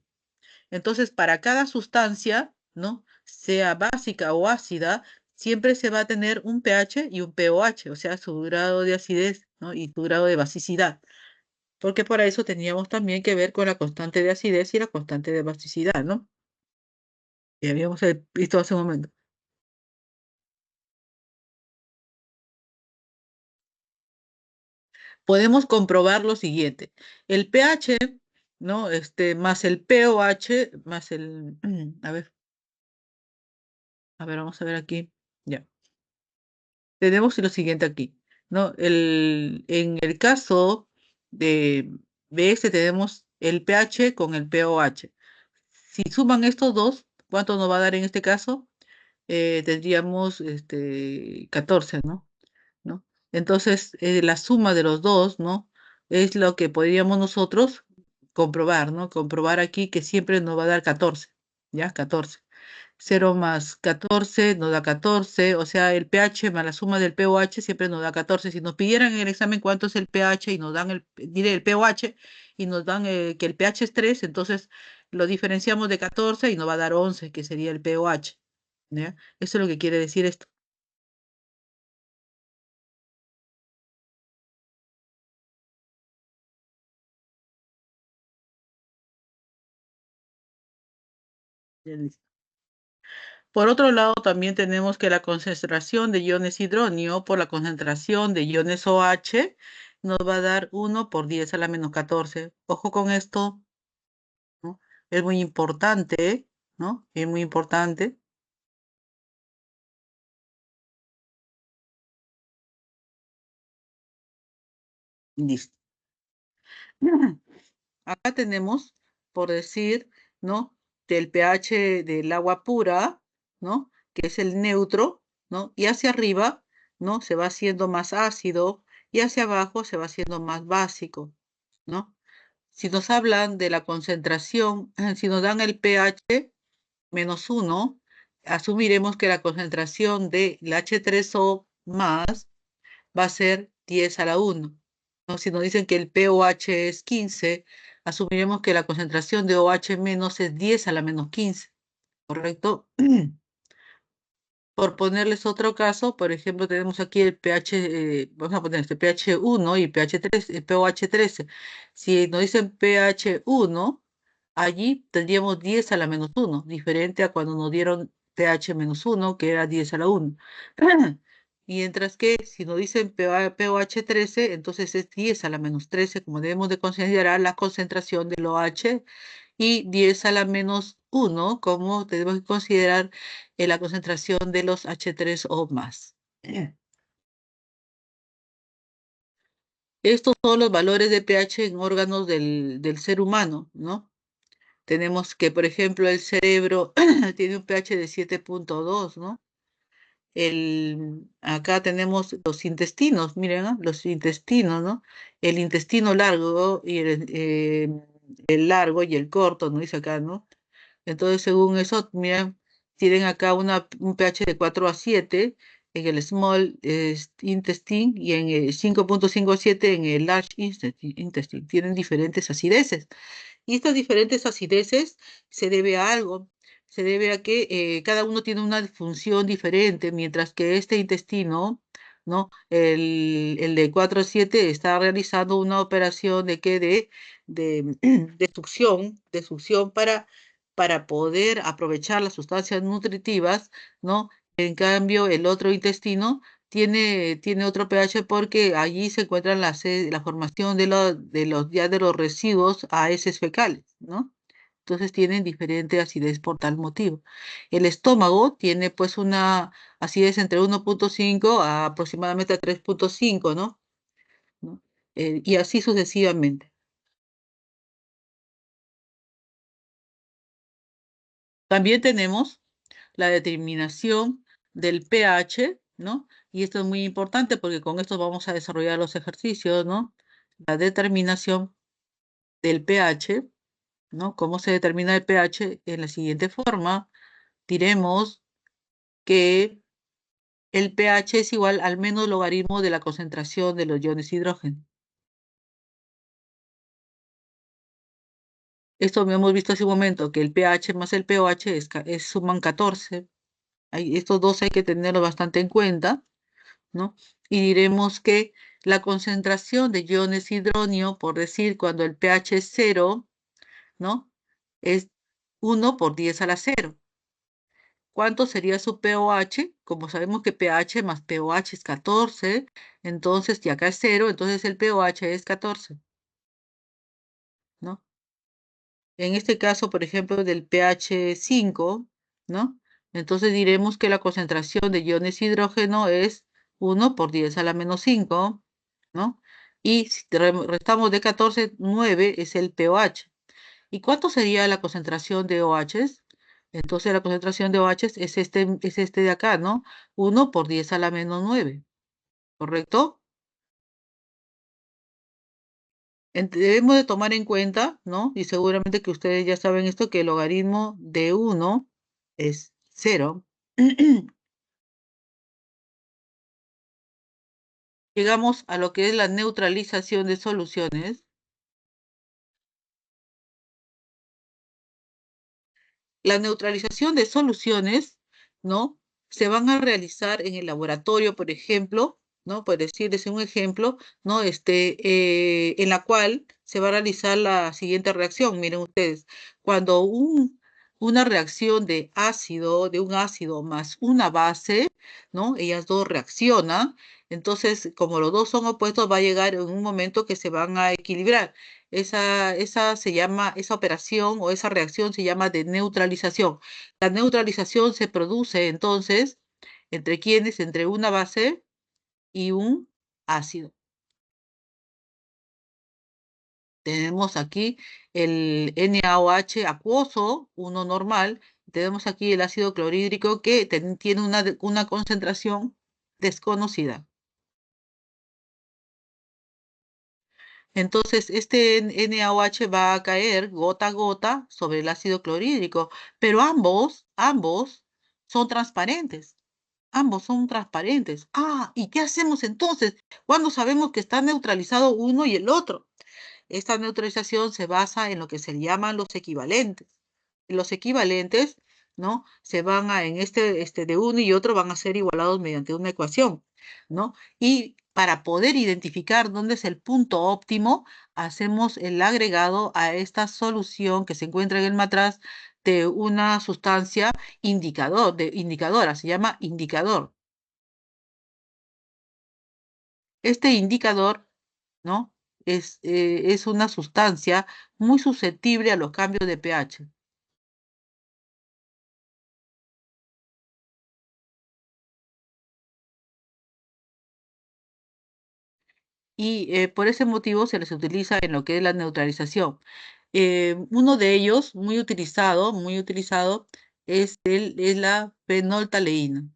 Entonces, para cada sustancia, ¿no? Sea básica o ácida, siempre se va a tener un pH y un pOH, o sea, su grado de acidez, ¿no? Y su grado de basicidad. Porque para eso teníamos también que ver con la constante de acidez y la constante de basicidad, ¿no? Que habíamos visto hace un momento. Podemos comprobar lo siguiente. El pH, ¿no? Más el pOH, más el... a ver, vamos a ver aquí. Ya. Tenemos lo siguiente aquí, ¿no? En el caso de este tenemos el pH con el pOH. Si suman estos dos, ¿cuánto nos va a dar en este caso? Tendríamos 14, ¿no? ¿No? Entonces, la suma de los dos, ¿no? Es lo que podríamos nosotros comprobar, ¿no? Comprobar aquí que siempre nos va a dar 14, ¿ya? 14. 0 más 14 nos da 14, o sea, el pH más la suma del pOH siempre nos da 14. Si nos pidieran en el examen cuánto es el pH y nos dan diré el pOH y nos dan que el pH es 3, entonces lo diferenciamos de 14 y nos va a dar 11, que sería el pOH. ¿Ya? Eso es lo que quiere decir esto. Ya listo. Por otro lado, también tenemos que la concentración de iones hidronio por la concentración de iones OH nos va a dar 1 por 10 a la menos 14. Ojo con esto, ¿no? Es muy importante, ¿no? Es muy importante. Listo. Acá tenemos, por decir, ¿no? Del pH del agua pura, ¿no? Que es el neutro, ¿no? Y hacia arriba, ¿no? Se va haciendo más ácido y hacia abajo se va haciendo más básico, ¿no? Si nos hablan de la concentración, si nos dan el pH -1, asumiremos que la concentración de la H3O más va a ser 10 a la 1. ¿No? Si nos dicen que el pOH es 15, asumiremos que la concentración de OH menos es 10 a la menos 15, ¿correcto? Por ponerles otro caso, por ejemplo, tenemos aquí el pH, vamos a poner este pH 1 y pH 3, pOH 13. Si nos dicen pH 1, allí tendríamos 10 a la menos 1, diferente a cuando nos dieron pH -1, que era 10 a la 1. Mientras que si nos dicen pOH 13, entonces es 10 a la menos 13, como debemos de considerar la concentración del OH, y 10 a la menos 1, como tenemos que considerar la concentración de los H3O más. Estos son los valores de pH en órganos del ser humano, ¿no? Tenemos que, por ejemplo, el cerebro tiene un pH de 7.2, ¿no? Acá tenemos los intestinos, miren, ¿no? Los intestinos, ¿no? El intestino largo y el largo y el corto, ¿no? Dice acá, ¿no? Entonces, según eso, miren, tienen acá un pH de 4 a 7 en el small intestine y en el 5.57 en el large intestine. Tienen diferentes acideces. Y estas diferentes acideces se debe a algo, se debe a que cada uno tiene una función diferente, mientras que este intestino, ¿no? El de 4 a 7 está realizando una operación de que de succión para poder aprovechar las sustancias nutritivas, ¿no? En cambio, el otro intestino tiene otro pH porque allí se encuentra la formación de los residuos a heces fecales, ¿no? Entonces tienen diferente acidez por tal motivo. El estómago tiene pues una acidez entre 1.5 a aproximadamente a 3.5, ¿no? ¿No? Y así sucesivamente. También tenemos la determinación del pH, ¿no? Y esto es muy importante porque con esto vamos a desarrollar los ejercicios, ¿no? La determinación del pH, ¿no? ¿Cómo se determina el pH? En la siguiente forma, diremos que El pH es igual al menos logaritmo de la concentración de los iones hidrógeno. Esto lo hemos visto hace un momento, que el pH más el pOH suman 14. Estos dos hay que tenerlo bastante en cuenta, ¿no? Y diremos que la concentración de iones hidronio, por decir, cuando el pH es 0, ¿no? Es 1 por 10 a la 0. ¿Cuánto sería su pOH? Como sabemos que pH más pOH es 14, entonces, y acá es 0, entonces el pOH es 14, ¿no? En este caso, por ejemplo, del pH 5, ¿no? Entonces diremos que la concentración de iones hidrógeno es 1 por 10 a la-5, ¿no? Y si restamos de 14, 9 es el pOH. ¿Y cuánto sería la concentración de OHs? Entonces la concentración de OHs es este de acá, ¿no? 1 por 10 a la-9, ¿correcto? Debemos de tomar en cuenta, ¿no? Y seguramente que ustedes ya saben esto, que el logaritmo de 1 es 0. Llegamos a lo que es la neutralización de soluciones. La neutralización de soluciones, ¿no? Se van a realizar en el laboratorio, por ejemplo, ¿no? Por decirles un ejemplo, ¿no? En la cual se va a realizar la siguiente reacción. Miren ustedes, cuando una reacción de un ácido más una base, ¿no? Ellas dos reaccionan, entonces, como los dos son opuestos, va a llegar en un momento que se van a equilibrar. Esa operación o esa reacción se llama de neutralización. La neutralización se produce entonces entre quienes, entre una base y un ácido. Tenemos aquí el NaOH acuoso, uno normal. Tenemos aquí el ácido clorhídrico que tiene una concentración desconocida. Entonces, este NaOH va a caer gota a gota sobre el ácido clorhídrico, pero ambos son transparentes. Ambos son transparentes. Ah, ¿y qué hacemos entonces cuando sabemos que está neutralizado uno y el otro? Esta neutralización se basa en lo que se llaman los equivalentes. Los equivalentes, ¿no? Se van a, en de uno y otro van a ser igualados mediante una ecuación, ¿no? Y para poder identificar dónde es el punto óptimo, hacemos el agregado a esta solución que se encuentra en el matraz de una sustancia indicadora, se llama indicador. Este indicador, ¿no? Es una sustancia muy susceptible a los cambios de pH. Y por ese motivo se les utiliza en lo que es la neutralización. Uno de ellos, muy utilizado, es la fenoltaleína.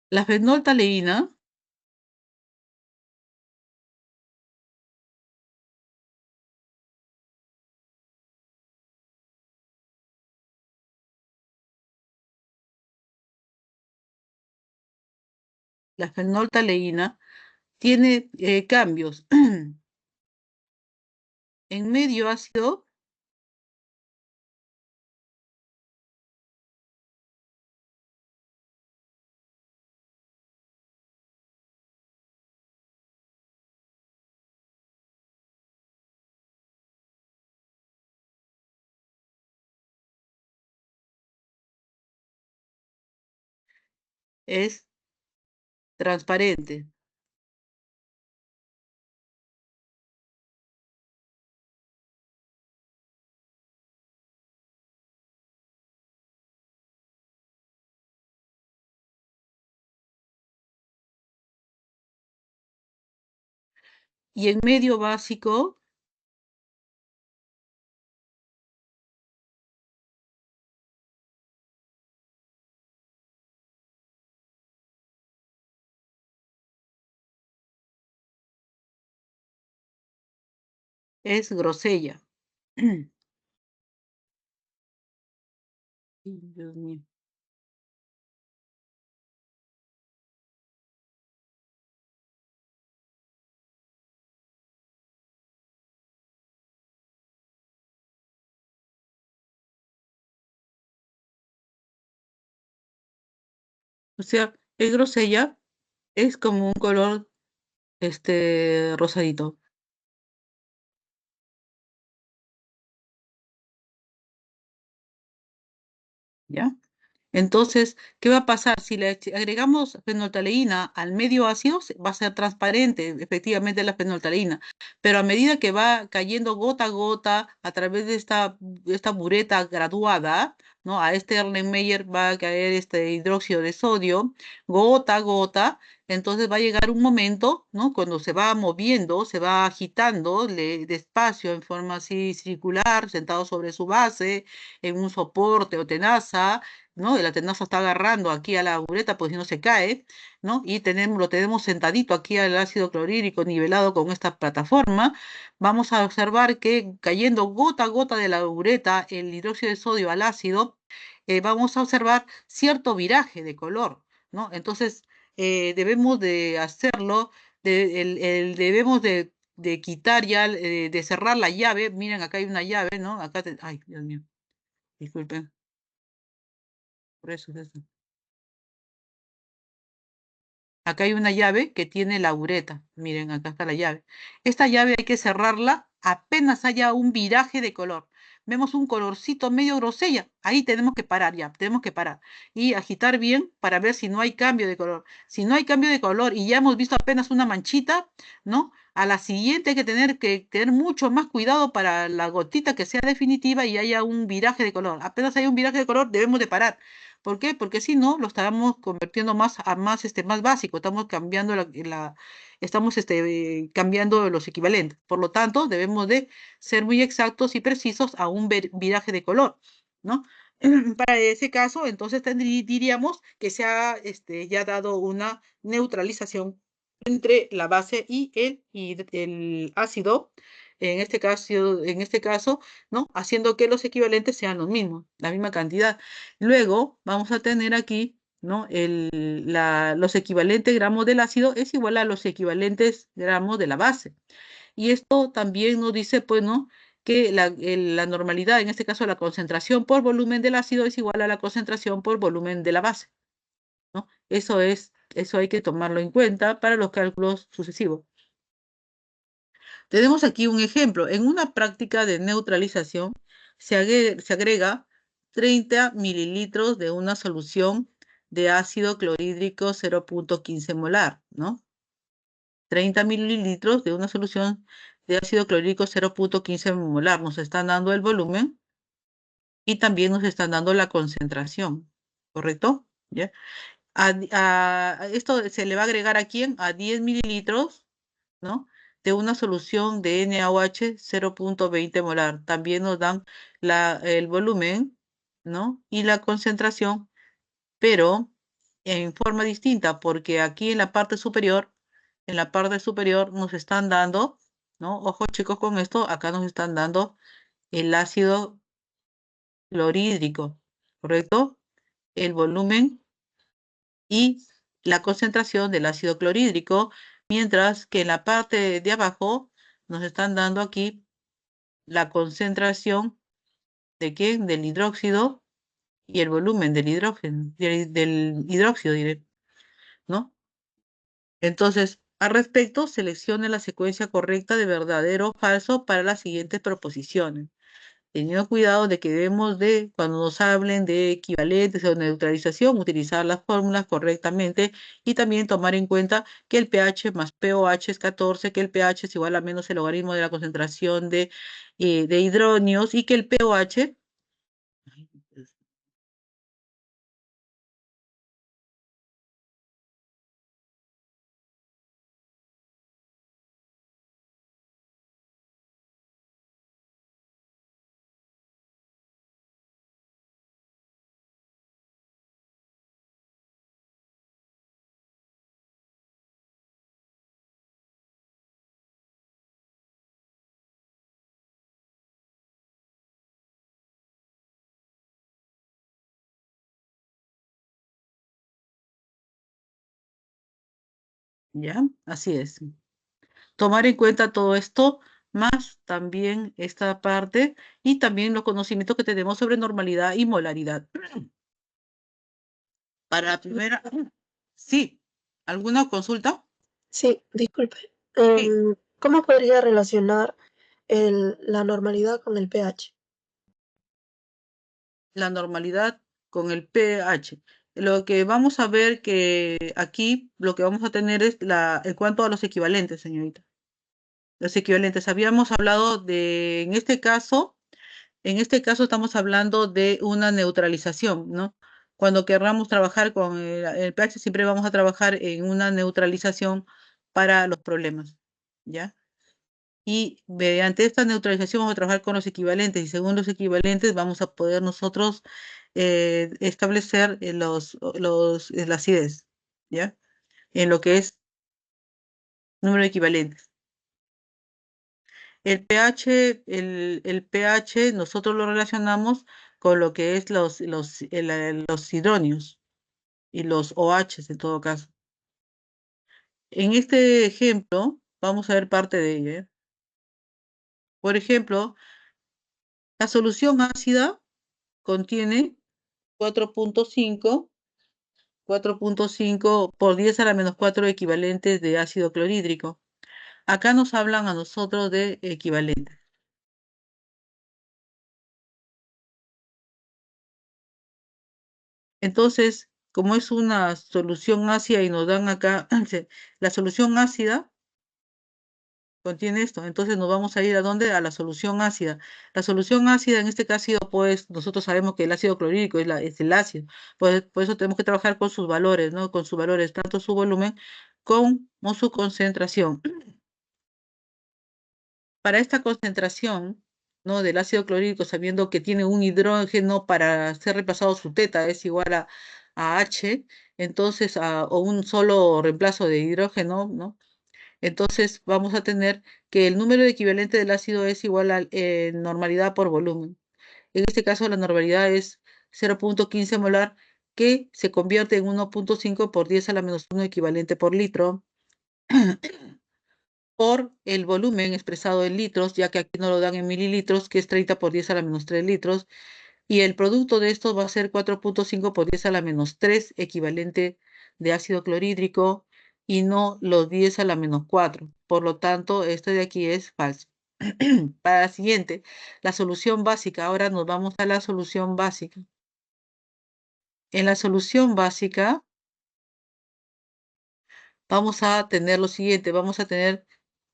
La fenoltaleína, la fenoltaleína tiene cambios. En medio ácido es transparente. Y el medio básico es grosella. Ay, Dios mío. O sea, el grosella es como un color rosadito, ¿ya? Entonces, ¿qué va a pasar? Si le agregamos fenolftaleína al medio ácido, va a ser transparente, efectivamente, la fenolftaleína. Pero a medida que va cayendo gota a gota a través de esta bureta graduada, ¿no? A este Erlenmeyer va a caer este hidróxido de sodio, gota a gota. Entonces va a llegar un momento, ¿no? Cuando se va moviendo, se va agitando despacio en forma así circular, sentado sobre su base, en un soporte o tenaza, ¿no? La tenaza está agarrando aquí a la bureta, pues si no se cae, ¿no? Y lo tenemos sentadito aquí al ácido clorhídrico nivelado con esta plataforma. Vamos a observar que cayendo gota a gota de la bureta, el hidróxido de sodio al ácido, vamos a observar cierto viraje de color, ¿no? Entonces, debemos de hacerlo, debemos de quitar ya, de cerrar la llave. Miren, acá hay una llave, ¿no? Ay, Dios mío, disculpen, por eso es eso. Acá hay una llave que tiene la ureta. Miren, acá está la llave. Esta llave hay que cerrarla apenas haya un viraje de color. Vemos un colorcito medio grosella. Ahí tenemos que parar ya, tenemos que parar. Y agitar bien para ver si no hay cambio de color. Si no hay cambio de color y ya hemos visto apenas una manchita, ¿no? A la siguiente hay que tener mucho más cuidado para la gotita que sea definitiva y haya un viraje de color. Apenas hay un viraje de color, debemos de parar. ¿Por qué? Porque si no, lo estábamos convirtiendo más básico, estamos cambiando estamos cambiando los equivalentes. Por lo tanto, debemos de ser muy exactos y precisos a un viraje de color, ¿no? Para ese caso, entonces diríamos que se ha ya dado una neutralización entre la base y el ácido, en este caso, ¿no? Haciendo que los equivalentes sean los mismos, la misma cantidad. Luego vamos a tener aquí, ¿no? Los equivalentes gramos del ácido es igual a los equivalentes gramos de la base. Y esto también nos dice, pues, ¿no? Que la normalidad, en este caso la concentración por volumen del ácido es igual a la concentración por volumen de la base, ¿no? Eso hay que tomarlo en cuenta para los cálculos sucesivos. Tenemos aquí un ejemplo. En una práctica de neutralización se agrega 30 mililitros de una solución de ácido clorhídrico 0,15 molar, ¿no? 30 mililitros de una solución de ácido clorhídrico 0,15 molar. Nos están dando el volumen y también nos están dando la concentración, ¿correcto? ¿Ya? Esto se le va a agregar a quién? A 10 mililitros, ¿no? De una solución de NaOH 0,20 molar. También nos dan el volumen, ¿no? Y la concentración, pero en forma distinta, porque aquí en la parte superior nos están dando, ¿no? Ojo chicos con esto, acá nos están dando el ácido clorhídrico, ¿correcto? El volumen y la concentración del ácido clorhídrico, mientras que en la parte de abajo nos están dando aquí la concentración de qué? Del hidróxido y el volumen del hidrógeno, del hidróxido, diré, ¿no? Entonces, al respecto, seleccione la secuencia correcta de verdadero o falso para las siguientes proposiciones. Teniendo cuidado de que debemos de, cuando nos hablen de equivalentes o neutralización, utilizar las fórmulas correctamente y también tomar en cuenta que el pH más pOH es 14, que el pH es igual a menos el logaritmo de la concentración de hidronios y que el pOH ¿Ya? Así es. Tomar en cuenta todo esto, más también esta parte y también los conocimientos que tenemos sobre normalidad y molaridad. Para la primera, sí, ¿alguna consulta? Sí, disculpe. Sí, ¿Cómo podría relacionar la normalidad con el pH? la normalidad con el pH. Lo que vamos a ver que aquí lo que vamos a tener es en cuanto a los equivalentes, señorita. Los equivalentes. Habíamos hablado de, en este caso estamos hablando de una neutralización, ¿no? Cuando querramos trabajar con el pH, siempre vamos a trabajar en una neutralización para los problemas, ¿ya? Y mediante esta neutralización vamos a trabajar con los equivalentes y según los equivalentes vamos a poder nosotros establecer la acidez, ¿ya? En lo que es número de equivalentes. El pH nosotros lo relacionamos con lo que es los hidronios y los OH en todo caso. En este ejemplo, vamos a ver parte de ello, ¿eh? Por ejemplo, la solución ácida contiene 4.5 por 10 a la menos 4 equivalentes de ácido clorhídrico. Acá nos hablan a nosotros de equivalentes. Entonces, como es una solución ácida y nos dan acá, la solución ácida contiene esto, entonces nos vamos a ir a dónde? A la solución ácida. La solución ácida en este caso, pues nosotros sabemos que el ácido clorhídrico es el ácido, pues, por eso tenemos que trabajar con sus valores, ¿no? Con sus valores, tanto su volumen como su concentración. Para esta concentración, ¿no? Del ácido clorhídrico, sabiendo que tiene un hidrógeno para ser reemplazado su teta es igual a H, entonces, o un solo reemplazo de hidrógeno, ¿no? Entonces vamos a tener que el número equivalente del ácido es igual a normalidad por volumen. En este caso la normalidad es 0.15 molar, que se convierte en 1.5 por 10 a la menos 1 equivalente por litro, por el volumen expresado en litros, ya que aquí no lo dan en mililitros, que es 30 por 10 a la menos 3 litros, y el producto de esto va a ser 4.5 por 10 a la menos 3 equivalente de ácido clorhídrico y no los 10 a la menos 4. Por lo tanto, esto de aquí es falso. Para la siguiente, la solución básica. Ahora nos vamos a la solución básica. En la solución básica vamos a tener lo siguiente. Vamos a tener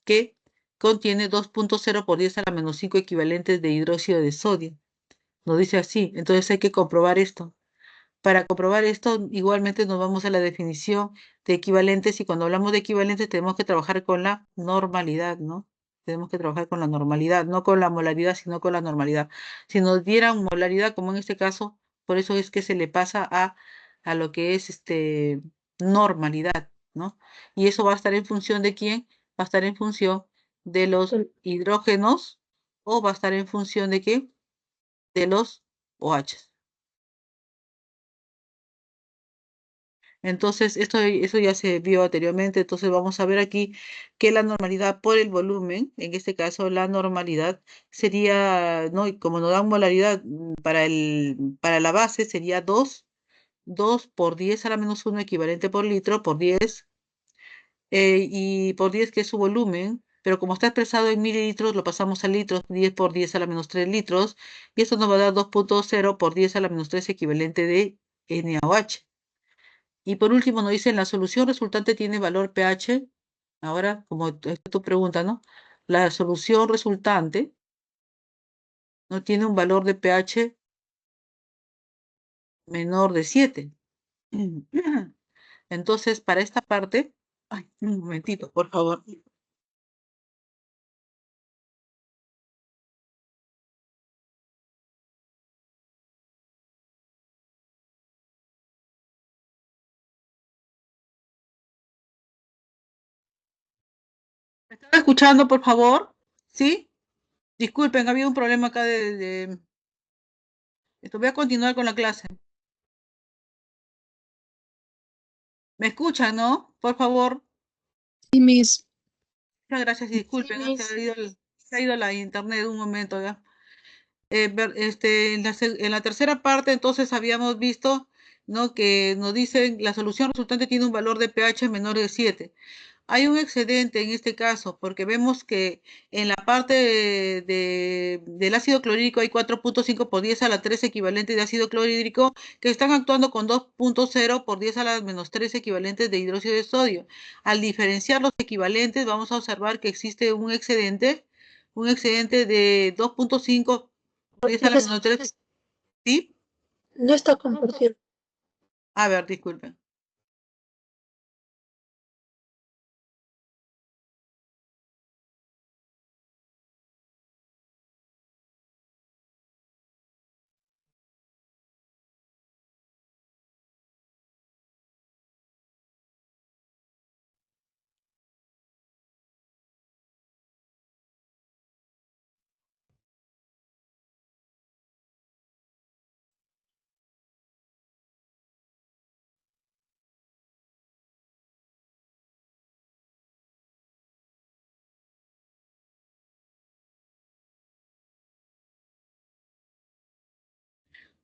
que contiene 2.0 por 10 a la menos 5 equivalentes de hidróxido de sodio. Nos dice así. Entonces hay que comprobar esto. Para comprobar esto, igualmente nos vamos a la definición de equivalentes y cuando hablamos de equivalentes tenemos que trabajar con la normalidad, ¿no? Tenemos que trabajar con la normalidad, no con la molaridad, sino con la normalidad. Si nos dieran molaridad, como en este caso, por eso es que se le pasa a lo que es normalidad, ¿no? Y eso va a estar en función de quién, va a estar en función de los Del- hidrógenos o va a estar en función de qué, de los OH. Entonces, eso ya se vio anteriormente, entonces vamos a ver aquí que la normalidad por el volumen, en este caso la normalidad sería, ¿no? Y como nos dan molaridad para la base sería 2 por 10 a la menos 1 equivalente por litro por 10 y por 10 que es su volumen, pero como está expresado en mililitros lo pasamos a litros, 10 por 10 a la menos 3 litros, y esto nos va a dar 2.0 por 10 a la menos 3 equivalente de NaOH. Y por último nos dicen la solución resultante tiene valor pH. Ahora, como tu pregunta, ¿no? La solución resultante no tiene un valor de pH menor de 7. Entonces, para esta parte, ay, un momentito, por favor. ¿Me están escuchando, por favor? ¿Sí? Disculpen, había un problema acá esto. Voy a continuar con la clase. ¿Me escuchan, no? Por favor. Sí, Miss. Muchas gracias y Sí, disculpen, Miss. se ha ido la internet un momento ya. En la tercera parte, entonces habíamos visto, ¿no? Que nos dicen la solución resultante tiene un valor de pH menor de 7. Hay un excedente en este caso, porque vemos que en la parte del ácido clorhídrico hay 4.5 por 10 a la 3 equivalentes de ácido clorhídrico que están actuando con 2.0 por 10 a la menos 3 equivalentes de hidróxido de sodio. Al diferenciar los equivalentes, vamos a observar que existe un excedente de 2.5 por 10 a la Fíjese, menos 3. ¿Sí? no está compartiendo. A ver, disculpen.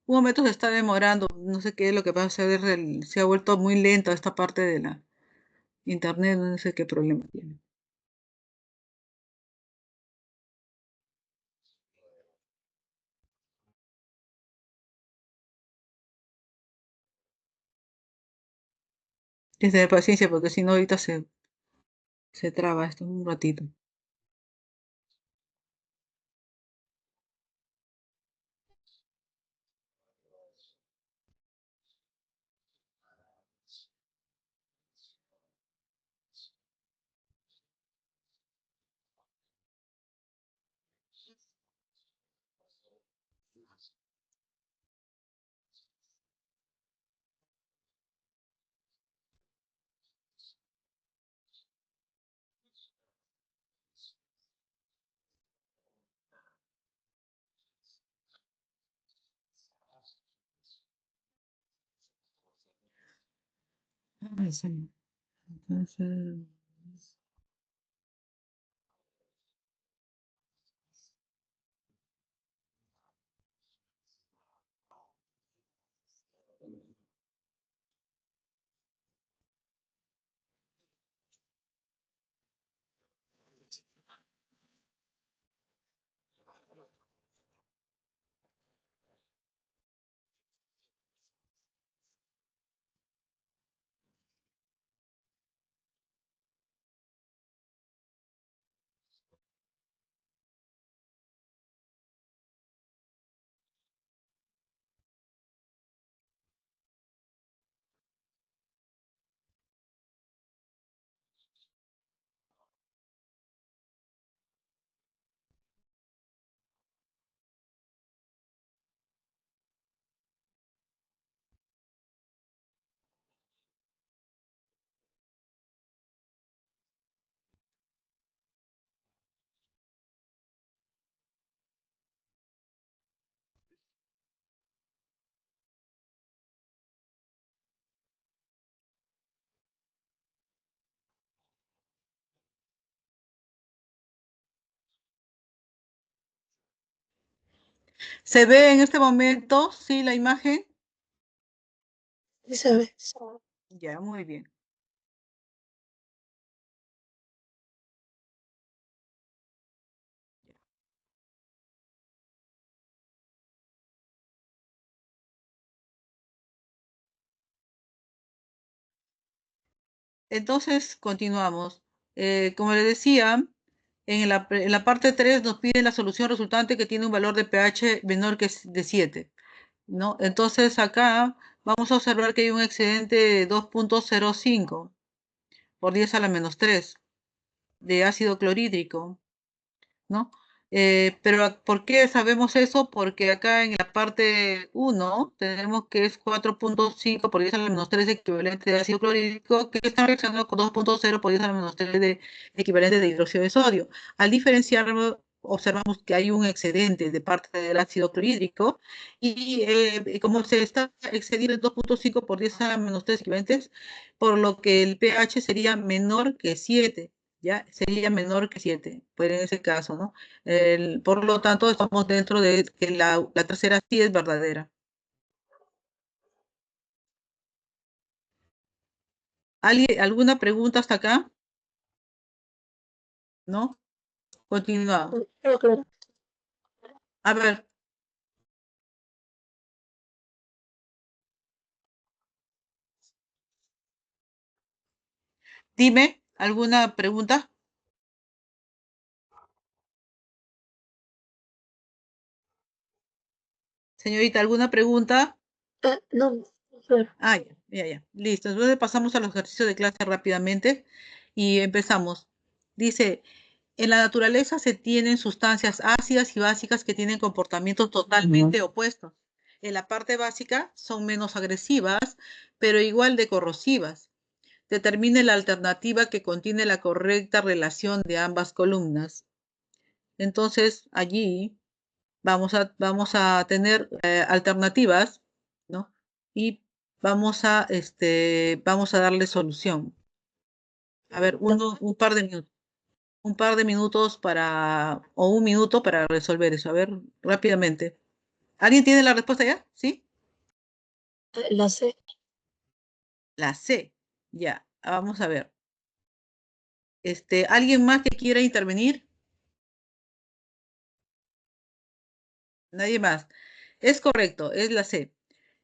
Un momento se está demorando, no sé qué es lo que pasa, se ha vuelto muy lenta esta parte de la internet, no sé qué problema tiene. Desde paciencia, porque si no ahorita se traba esto un ratito. Ah, sí. Entonces, ¿se ve en este momento, sí, la imagen? Sí se ve. Ya, muy bien. Entonces, continuamos. Como les decía, en la parte 3 nos pide la solución resultante que tiene un valor de pH menor que de 7, ¿no? Entonces, acá vamos a observar que hay un excedente de 2.05 por 10 a la menos 3 de ácido clorhídrico, ¿no? Pero ¿por qué sabemos eso? Porque acá en la parte 1 tenemos que es 4.5 por 10 a la menos 3 equivalente de ácido clorhídrico que está reaccionando con 2.0 por 10 a la menos 3 de equivalente de hidróxido de sodio. Al diferenciar observamos que hay un excedente de parte del ácido clorhídrico y como se está excediendo en 2,5 por 10 a menos 3 equivalentes, por lo que el pH sería menor que 7, ¿ya? Sería menor que 7, pues en ese caso, ¿no? Por lo tanto, estamos dentro de que la tercera sí es verdadera. ¿Alguna pregunta hasta acá? ¿No? Continúa. Creo que A ver, dime, ¿alguna pregunta? Señorita, ¿alguna pregunta? no, claro. Ah, ya, ya, ya. Listo. Entonces pasamos a los ejercicios de clase rápidamente y empezamos. Dice, en la naturaleza se tienen sustancias ácidas y básicas que tienen comportamientos totalmente opuestos. En la parte básica son menos agresivas, pero igual de corrosivas. Determine la alternativa que contiene la correcta relación de ambas columnas. Entonces, allí vamos a tener alternativas, ¿no? Y vamos a darle solución. A ver, un par de minutos o un minuto para resolver eso. A ver, rápidamente. ¿Alguien tiene la respuesta ya? ¿Sí? La C. La C. Ya, vamos a ver. ¿Alguien más que quiera intervenir? Nadie más. Es correcto, es la C.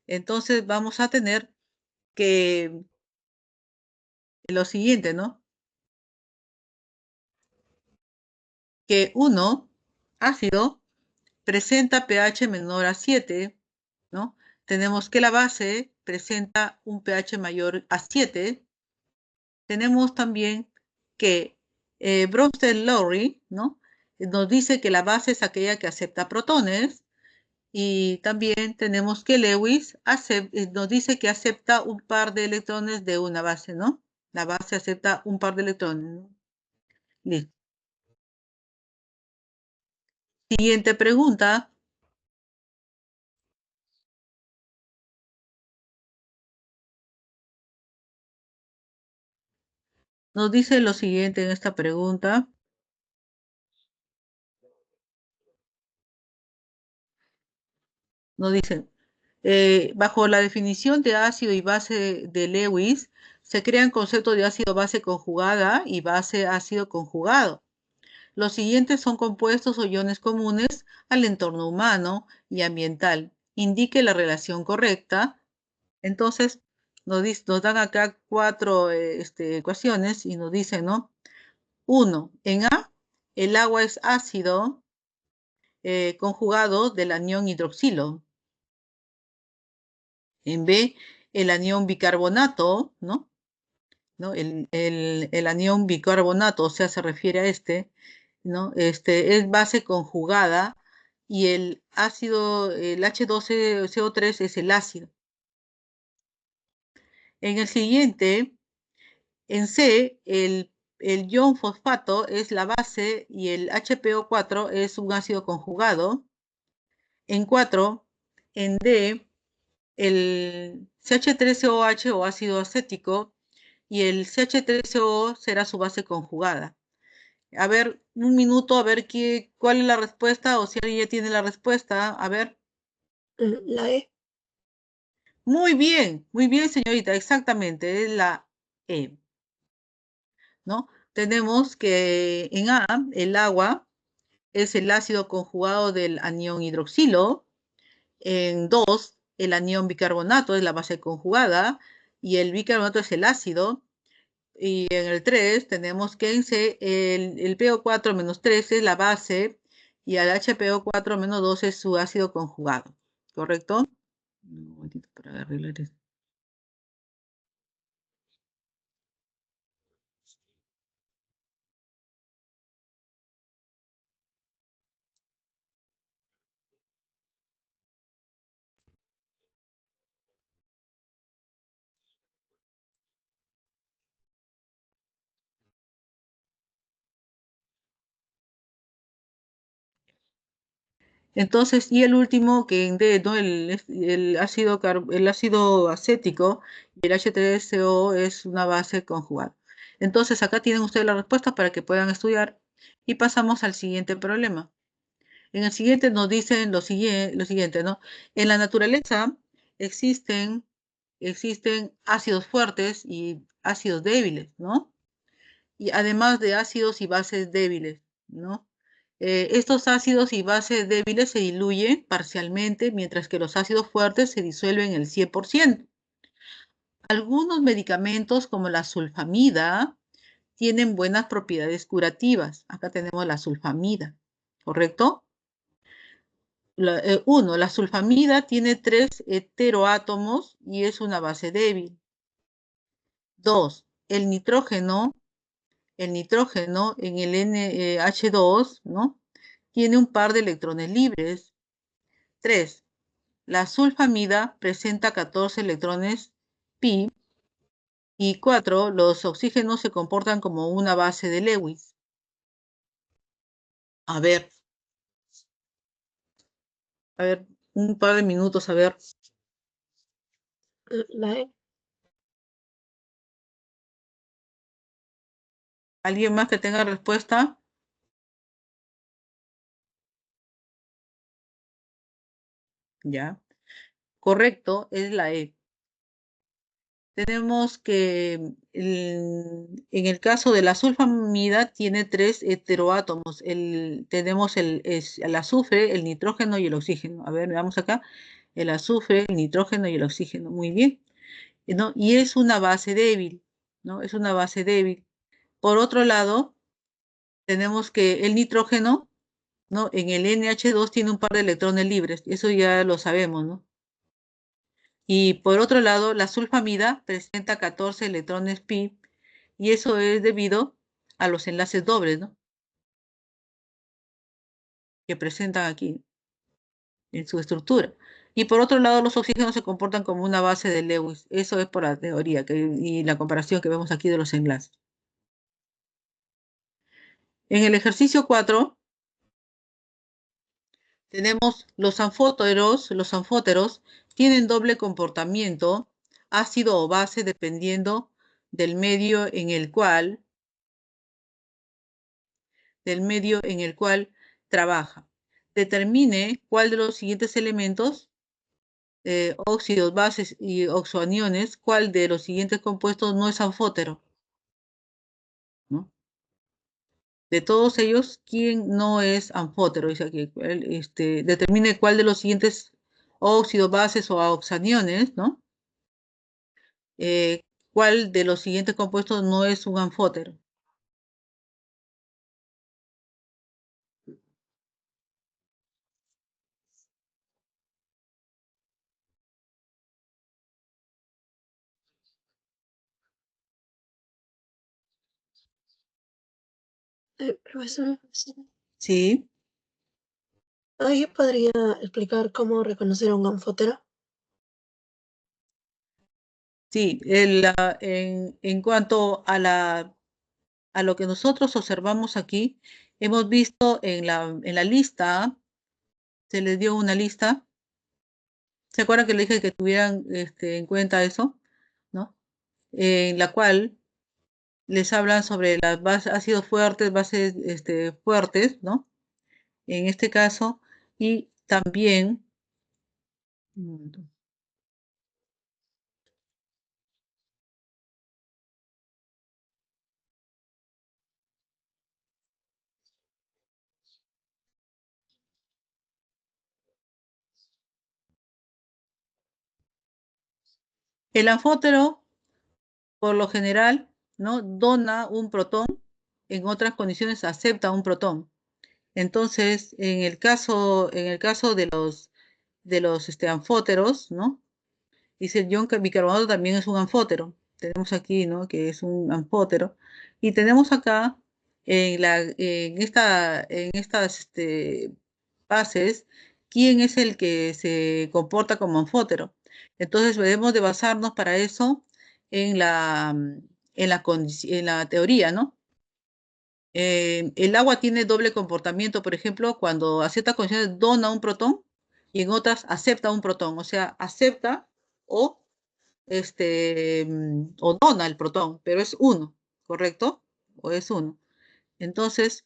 Entonces vamos a tener que lo siguiente, ¿no? Que uno ácido presenta pH menor a 7, ¿no? Tenemos que la base presenta un pH mayor a 7. Tenemos también que Bronsted-Lowry, ¿no? Nos dice que la base es aquella que acepta protones. Y también tenemos que Lewis nos dice que acepta un par de electrones de una base, ¿no? La base acepta un par de electrones, ¿no? Listo. Siguiente pregunta. Nos dice lo siguiente en esta pregunta. Nos dice, bajo la definición de ácido y base de Lewis, se crean conceptos de ácido-base conjugada y base-ácido conjugado. Los siguientes son compuestos o iones comunes al entorno humano y ambiental. Indique la relación correcta. Entonces, nos dan acá cuatro ecuaciones y nos dicen, ¿no? Uno, en A, el agua es ácido conjugado del anión hidroxilo. En B, el anión bicarbonato, ¿no? ¿No? El anión bicarbonato, o sea, se refiere a ¿no? Es base conjugada y el ácido, el H12CO3 es el ácido. En el siguiente, en C, el ion fosfato es la base y el HPO4 es un ácido conjugado. En 4, en D, el CH3OH o ácido acético y el CH3CO será su base conjugada. A ver, un minuto, a ver cuál es la respuesta o si alguien ya tiene la respuesta. A ver, La E. muy bien, señorita, exactamente, es la E, ¿no? Tenemos que en A, el agua es el ácido conjugado del anión hidroxilo. En 2, el anión bicarbonato es la base conjugada y el bicarbonato es el ácido. Y en el 3 tenemos que en C el PO4 menos 3 es la base y el HPO4 menos 2 es su ácido conjugado. ¿Correcto? Un momentito para arreglar esto. Entonces, y el último que en D, ¿no? El ácido acético y el H3CO es una base conjugada. Entonces, acá tienen ustedes la respuesta para que puedan estudiar. Y pasamos al siguiente problema. En el siguiente nos dicen lo siguiente, ¿no? En la naturaleza existen, existen ácidos fuertes y ácidos débiles, ¿no? Y además de ácidos y bases débiles, ¿no? Estos ácidos y bases débiles se diluyen parcialmente, mientras que los ácidos fuertes se disuelven el 100%. Algunos medicamentos, como la sulfamida, tienen buenas propiedades curativas. Acá tenemos la sulfamida, ¿correcto? La sulfamida tiene 3 heteroátomos y es una base débil. 2, el nitrógeno en el NH2, ¿no? Tiene un par de electrones libres. 3, la sulfamida presenta 14 electrones pi. Y 4, los oxígenos se comportan como una base de Lewis. A ver, a ver, un par de minutos, a ver. La E. ¿Alguien más que tenga respuesta? Ya. Correcto, es la E. Tenemos que en el caso de la sulfamida tiene 3 heteroátomos. Tenemos el azufre, el nitrógeno y el oxígeno. A ver, veamos acá. El azufre, el nitrógeno y el oxígeno. Muy bien. ¿No? Y es una base débil, ¿no? Es una base débil. Por otro lado, tenemos que el nitrógeno, ¿no? En el NH2 tiene un par de electrones libres. Eso ya lo sabemos, ¿no? Y por otro lado, la sulfamida presenta 14 electrones pi y eso es debido a los enlaces dobles, ¿no? Que presentan aquí en su estructura. Y por otro lado, los oxígenos se comportan como una base de Lewis. Eso es por la teoría y la comparación que vemos aquí de los enlaces. En el ejercicio 4 tenemos los anfóteros. Los anfóteros tienen doble comportamiento, ácido o base, dependiendo del medio en el cual trabaja. Determine cuál de los siguientes elementos, óxidos, bases y oxoaniones, cuál de los siguientes compuestos no es anfótero, ¿no? De todos ellos, ¿quién no es anfótero? Dice aquí, determine cuál de los siguientes óxidos, bases o oxaniones, ¿no? ¿Cuál de los siguientes compuestos no es un anfótero? Profesor, Sí, ¿alguien podría explicar cómo reconocer a un anfótero? sí. En cuanto a lo que nosotros observamos aquí, hemos visto en la lista, se les dio una lista. ¿Se acuerdan que le dije que tuvieran en cuenta eso? ¿No? En la cual les hablan sobre las bases, ácidos fuertes, bases fuertes, ¿no? En este caso, y también el anfótero, por lo general, ¿no? Dona un protón, en otras condiciones acepta un protón. Entonces, en el caso de los anfóteros, ¿no? Dice el ion que el bicarbonato también es un anfótero. Tenemos aquí, ¿no? Que es un anfótero. Y tenemos acá, en estas bases, quién es el que se comporta como anfótero. Entonces, debemos de basarnos para eso en la teoría, ¿no? El agua tiene doble comportamiento, por ejemplo, cuando a ciertas condiciones dona un protón y en otras acepta un protón, o sea, acepta o, o dona el protón, pero es uno, ¿correcto? O es uno. Entonces,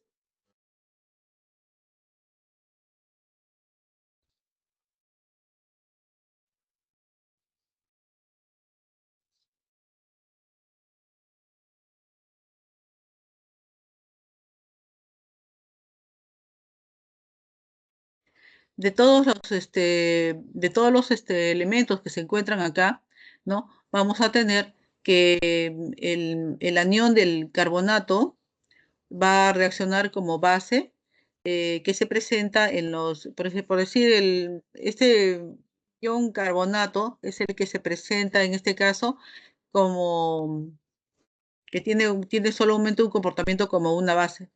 de todos los elementos que se encuentran acá, ¿no? Vamos a tener que el anión del carbonato va a reaccionar como base que se presenta en los, por decir, este ion carbonato es el que se presenta en este caso como que tiene solamente un comportamiento como una base.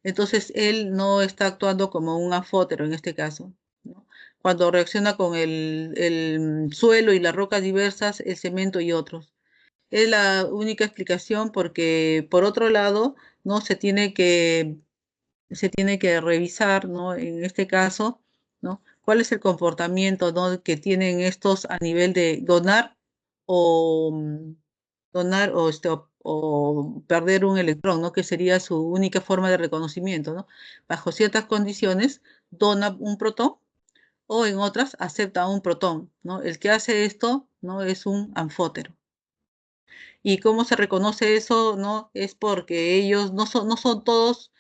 Entonces, él no está actuando como un anfótero en este caso, ¿no? Cuando reacciona con el suelo y las rocas diversas, el cemento y otros. Es la única explicación porque, por otro lado, no se tiene que revisar, ¿no? En este caso, ¿no? ¿Cuál es el comportamiento, ¿no? que tienen estos a nivel de o donar o perder un electrón, ¿no? Que sería su única forma de reconocimiento, ¿no? Bajo ciertas condiciones, dona un protón o en otras acepta un protón, ¿no? El que hace esto, ¿no? Es un anfótero. ¿Y cómo se reconoce eso? ¿No? Es porque ellos no son todos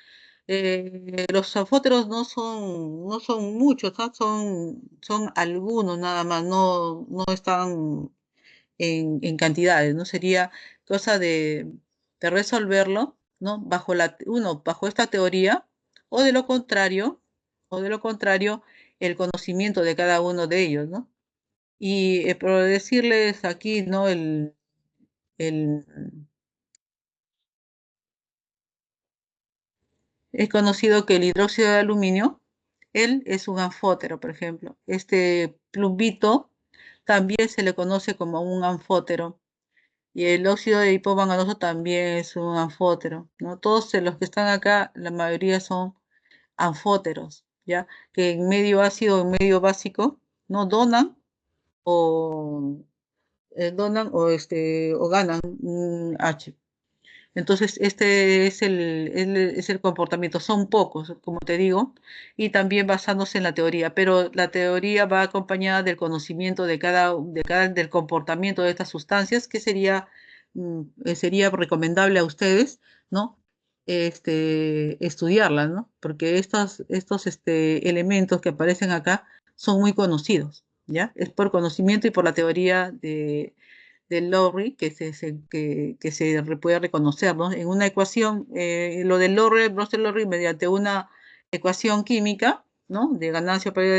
los anfóteros no son muchos, ¿ah? Son algunos nada más, no están en cantidades, ¿no? Sería cosa de resolverlo, ¿no? Bajo esta teoría, o de lo contrario, o de lo contrario, el conocimiento de cada uno de ellos, ¿no? Y por decirles aquí, ¿no? El, es conocido que el hidróxido de aluminio, él es un anfótero, por ejemplo. Este plumbito también se le conoce como un anfótero. Y el óxido de hipomanganoso también es un anfótero, ¿no? Todos los que están acá, la mayoría son anfóteros, ¿ya? Que en medio ácido o en medio básico no donan o o ganan un H. Entonces, este es es el comportamiento. Son pocos, como te digo, y también basándose en la teoría, pero la teoría va acompañada del conocimiento del comportamiento de estas sustancias, que sería recomendable a ustedes, ¿no? Estudiarlas, ¿no? Porque estos elementos que aparecen acá son muy conocidos, ¿ya? Es por conocimiento y por la teoría de Lowry que puede reconocer, ¿no? En una ecuación, lo del Lowry, Bronsted-Lowry, mediante una ecuación química, ¿no? De ganancia pérdida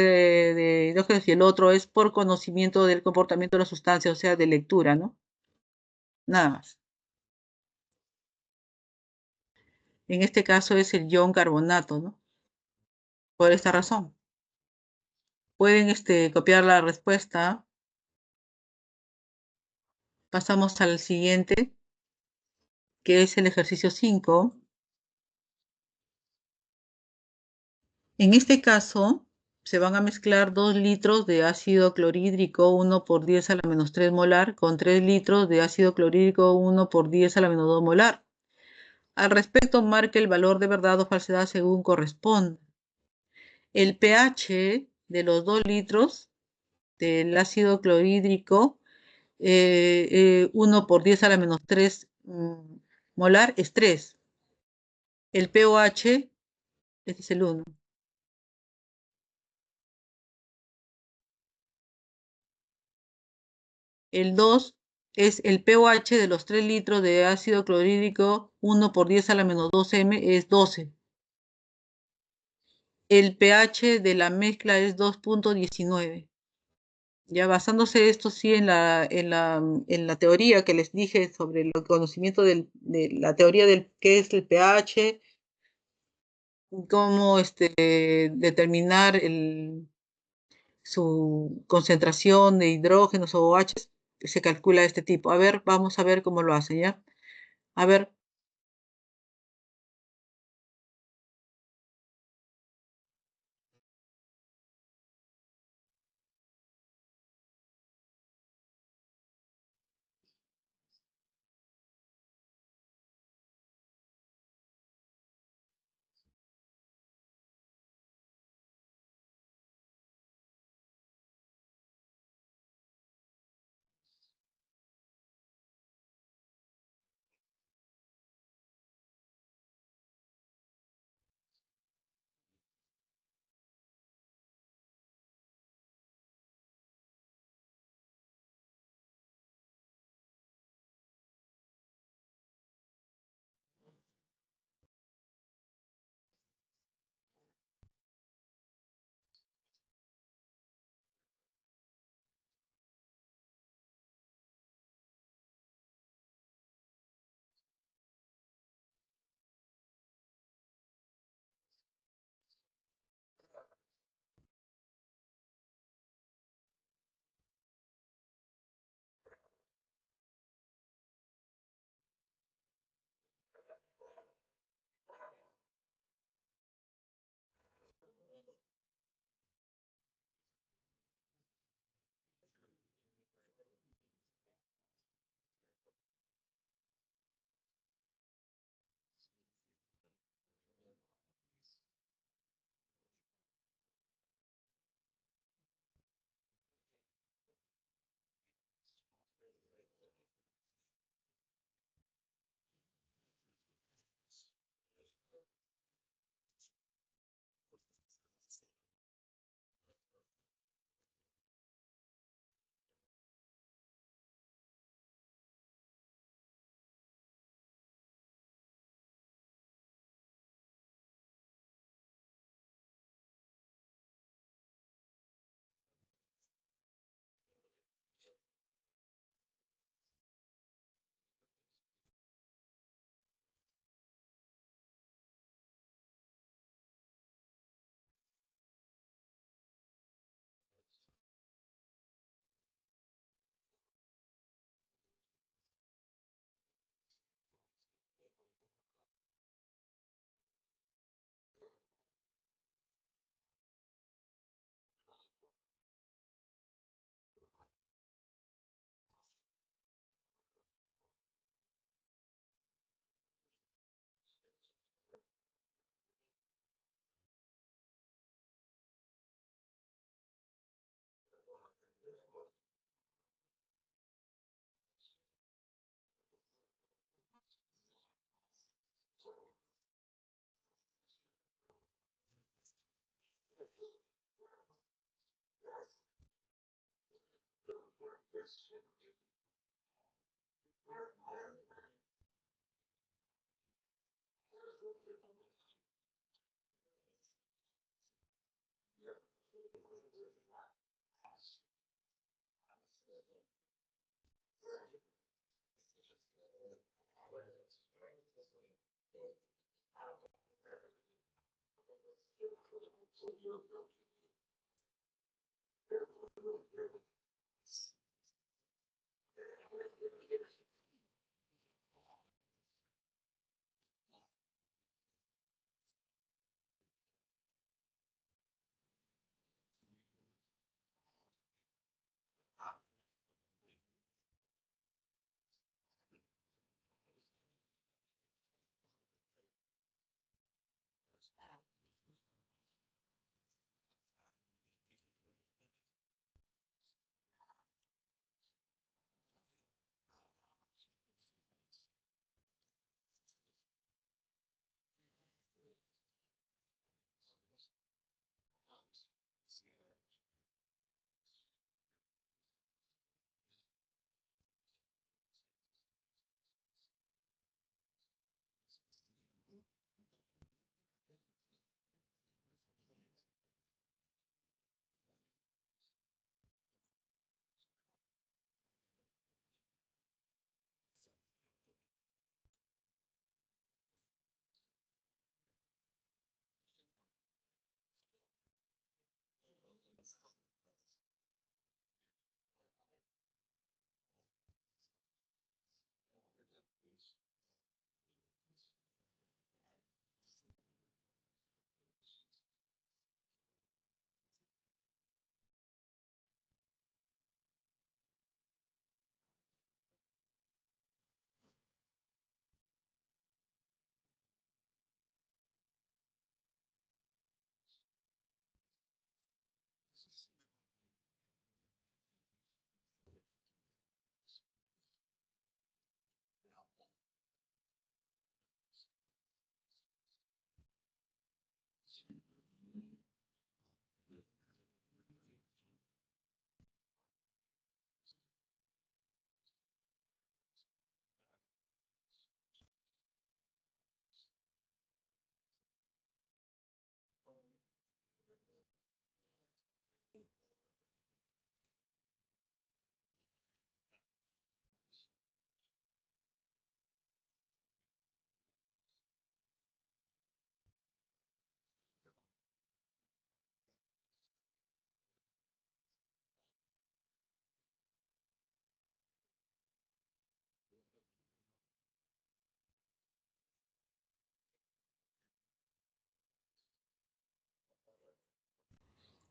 de hidrógenos y el otro es por conocimiento del comportamiento de la sustancia, o sea, de lectura, ¿no? Nada más. En este caso es el ion carbonato, ¿no? Por esta razón. Pueden copiar la respuesta. Pasamos al siguiente, que es el ejercicio 5. En este caso, se van a mezclar 2 litros de ácido clorhídrico 1 por 10 a la menos 3 molar con 3 litros de ácido clorhídrico 1 por 10 a la menos 2 molar. Al respecto, marque el valor de verdad o falsedad según corresponde. El pH de los 2 litros del ácido clorhídrico 1 por 10 a la menos 3 molar es 3. El pOH, este es el 1. El 2 es el pOH de los 3 litros de ácido clorhídrico 1 por 10 a la menos 2m es 12. El pH de la mezcla es 2.19. Ya basándose esto sí en la teoría que les dije sobre el conocimiento de la teoría del qué es el pH, cómo determinar su concentración de hidrógenos o OH, se calcula este tipo. A ver, vamos a ver cómo lo hacen, ¿ya? A ver,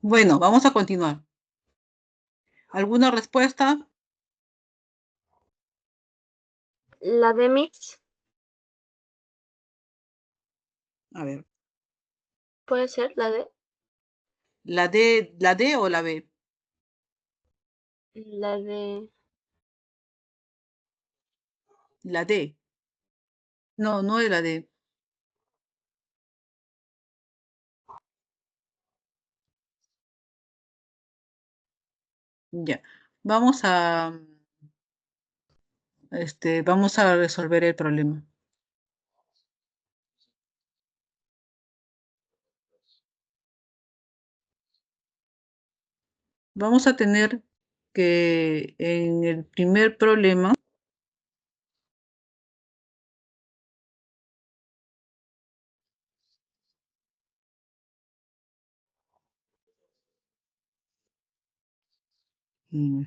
Bueno, vamos a continuar. ¿Alguna respuesta? La de mix A ver, puede ser ¿la D o la B? la de La D. No, no es la D. Ya. Vamos a, vamos a resolver el problema. Vamos a tener que en el primer problema, mm,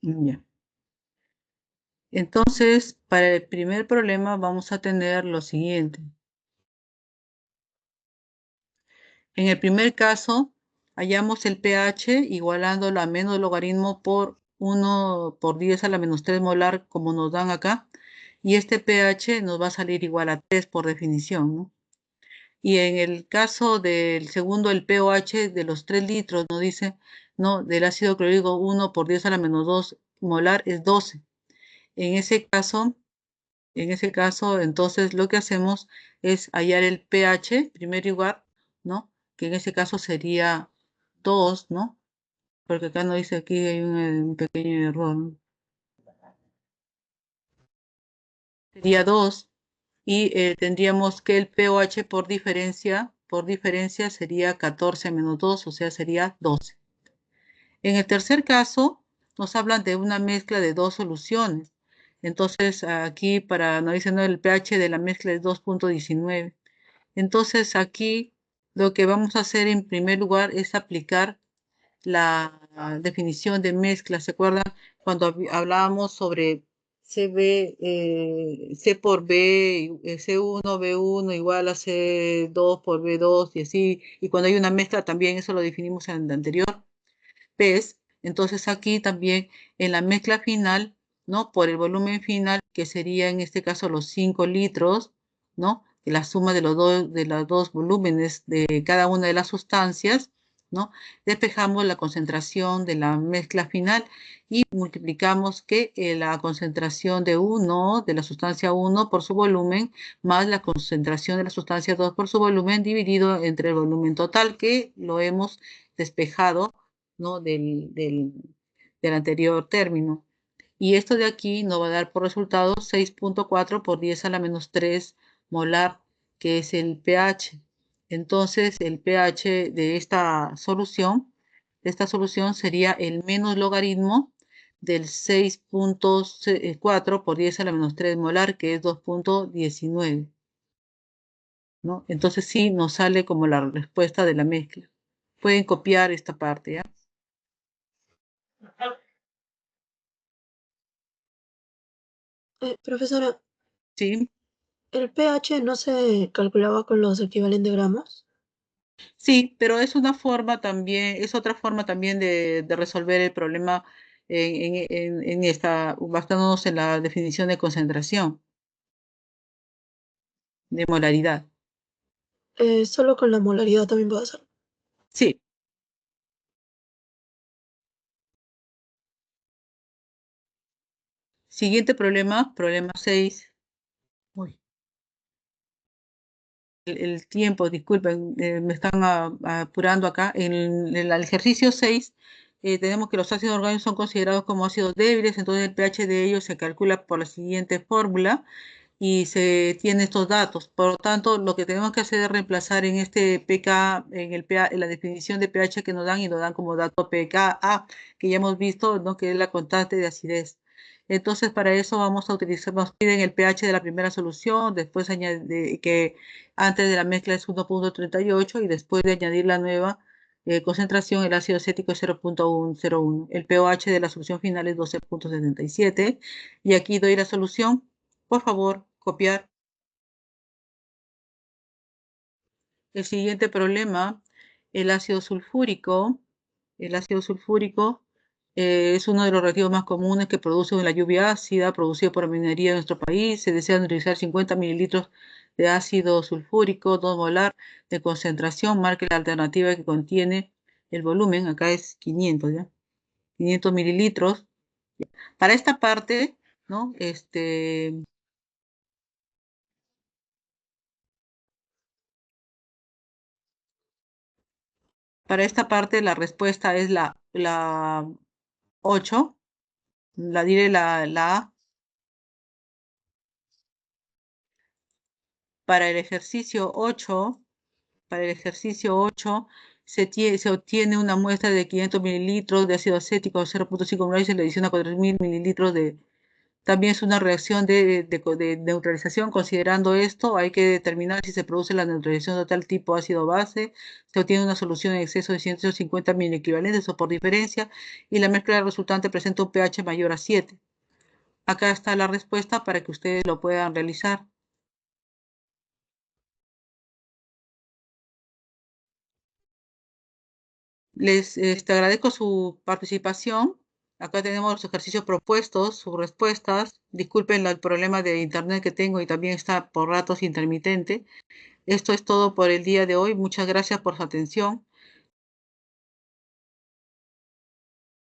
ya. Entonces, para el primer problema vamos a tener lo siguiente. En el primer caso, hallamos el pH igualando la menos logaritmo por 1 por 10 a la menos 3 molar, como nos dan acá. Y este pH nos va a salir igual a 3 por definición, ¿no? Y en el caso del segundo, el pOH de los 3 litros, nos dice, ¿no? Del ácido clorhídrico 1 por 10 a la menos 2 molar es 12. En ese caso, entonces lo que hacemos es hallar el pH, primer lugar, ¿no? Que en ese caso sería 2, ¿no? Porque acá no dice, aquí hay un pequeño error, ¿no? Sería 2 y tendríamos que el pOH por diferencia sería 14 menos 2, o sea, sería 12. En el tercer caso, nos hablan de una mezcla de dos soluciones. Entonces, aquí para no dice no, el pH de la mezcla es 2.19. Entonces, aquí lo que vamos a hacer en primer lugar es aplicar la definición de mezcla. ¿Se acuerdan cuando hablábamos sobre CB, C por B, C1, B1 igual a C2 por B2 y así? Y cuando hay una mezcla también, eso lo definimos en el anterior. ¿Ves? Entonces aquí también en la mezcla final, ¿no? Por el volumen final, que sería en este caso los 5 litros, ¿no? La suma de los dos volúmenes de cada una de las sustancias, ¿no? Despejamos la concentración de la mezcla final y multiplicamos que la concentración de uno, de la sustancia 1 por su volumen, más la concentración de la sustancia 2 por su volumen, dividido entre el volumen total que lo hemos despejado, ¿no? Del anterior término. Y esto de aquí nos va a dar por resultado 6.4 por 10 a la menos 3 molar, que es el pH. Entonces, el pH de esta solución sería el menos logaritmo del 6.4 por 10 a la menos 3 molar, que es 2.19, ¿no? Entonces sí nos sale como la respuesta de la mezcla. Pueden copiar esta parte, ¿ya? Profesora, Sí. ¿el pH no se calculaba con los equivalentes gramos? Sí, pero es una forma también, es otra forma también de resolver el problema en esta, basándonos en la definición de concentración, de molaridad. Solo con la molaridad también puedo hacer. Sí. Siguiente problema, problema 6. Uy, el tiempo, disculpen, me están apurando acá. En el ejercicio 6 tenemos que los ácidos orgánicos son considerados como ácidos débiles, entonces el pH de ellos se calcula por la siguiente fórmula y se tiene estos datos. Por lo tanto, lo que tenemos que hacer es reemplazar en este pK, en el pH, en la definición de pH que nos dan y nos dan como dato pKa, que ya hemos visto, ¿no? Que es la constante de acidez. Entonces, para eso vamos a utilizar, nos piden el pH de la primera solución, después añade, que antes de la mezcla es 1.38 y después de añadir la nueva concentración, el ácido acético es 0.101. El pOH de la solución final es 12.77 y aquí doy la solución. Por favor, copiar. El siguiente problema, el ácido sulfúrico. El ácido sulfúrico es uno de los reactivos más comunes que produce la lluvia ácida producida por la minería de nuestro país. Se desean utilizar 50 mililitros de ácido sulfúrico, 2 molar de concentración. Marque la alternativa que contiene el volumen. Acá es 500, ¿ya? 500 mililitros. Para esta parte, ¿no? Para esta parte la respuesta es la 8. La diré la A. Para el ejercicio 8, para el ejercicio 8 se obtiene una muestra de 500 mililitros de ácido acético 0.5 molar y se le adiciona 4.000 mililitros de... También es una reacción de neutralización. Considerando esto, hay que determinar si se produce la neutralización de tal tipo ácido-base. Se obtiene una solución en exceso de 150 mil equivalentes o por diferencia y la mezcla resultante presenta un pH mayor a 7. Acá está la respuesta para que ustedes lo puedan realizar. Les agradezco su participación. Acá tenemos los ejercicios propuestos, sus respuestas. Disculpen el problema de internet que tengo y también está por ratos intermitente. Esto es todo por el día de hoy. Muchas gracias por su atención.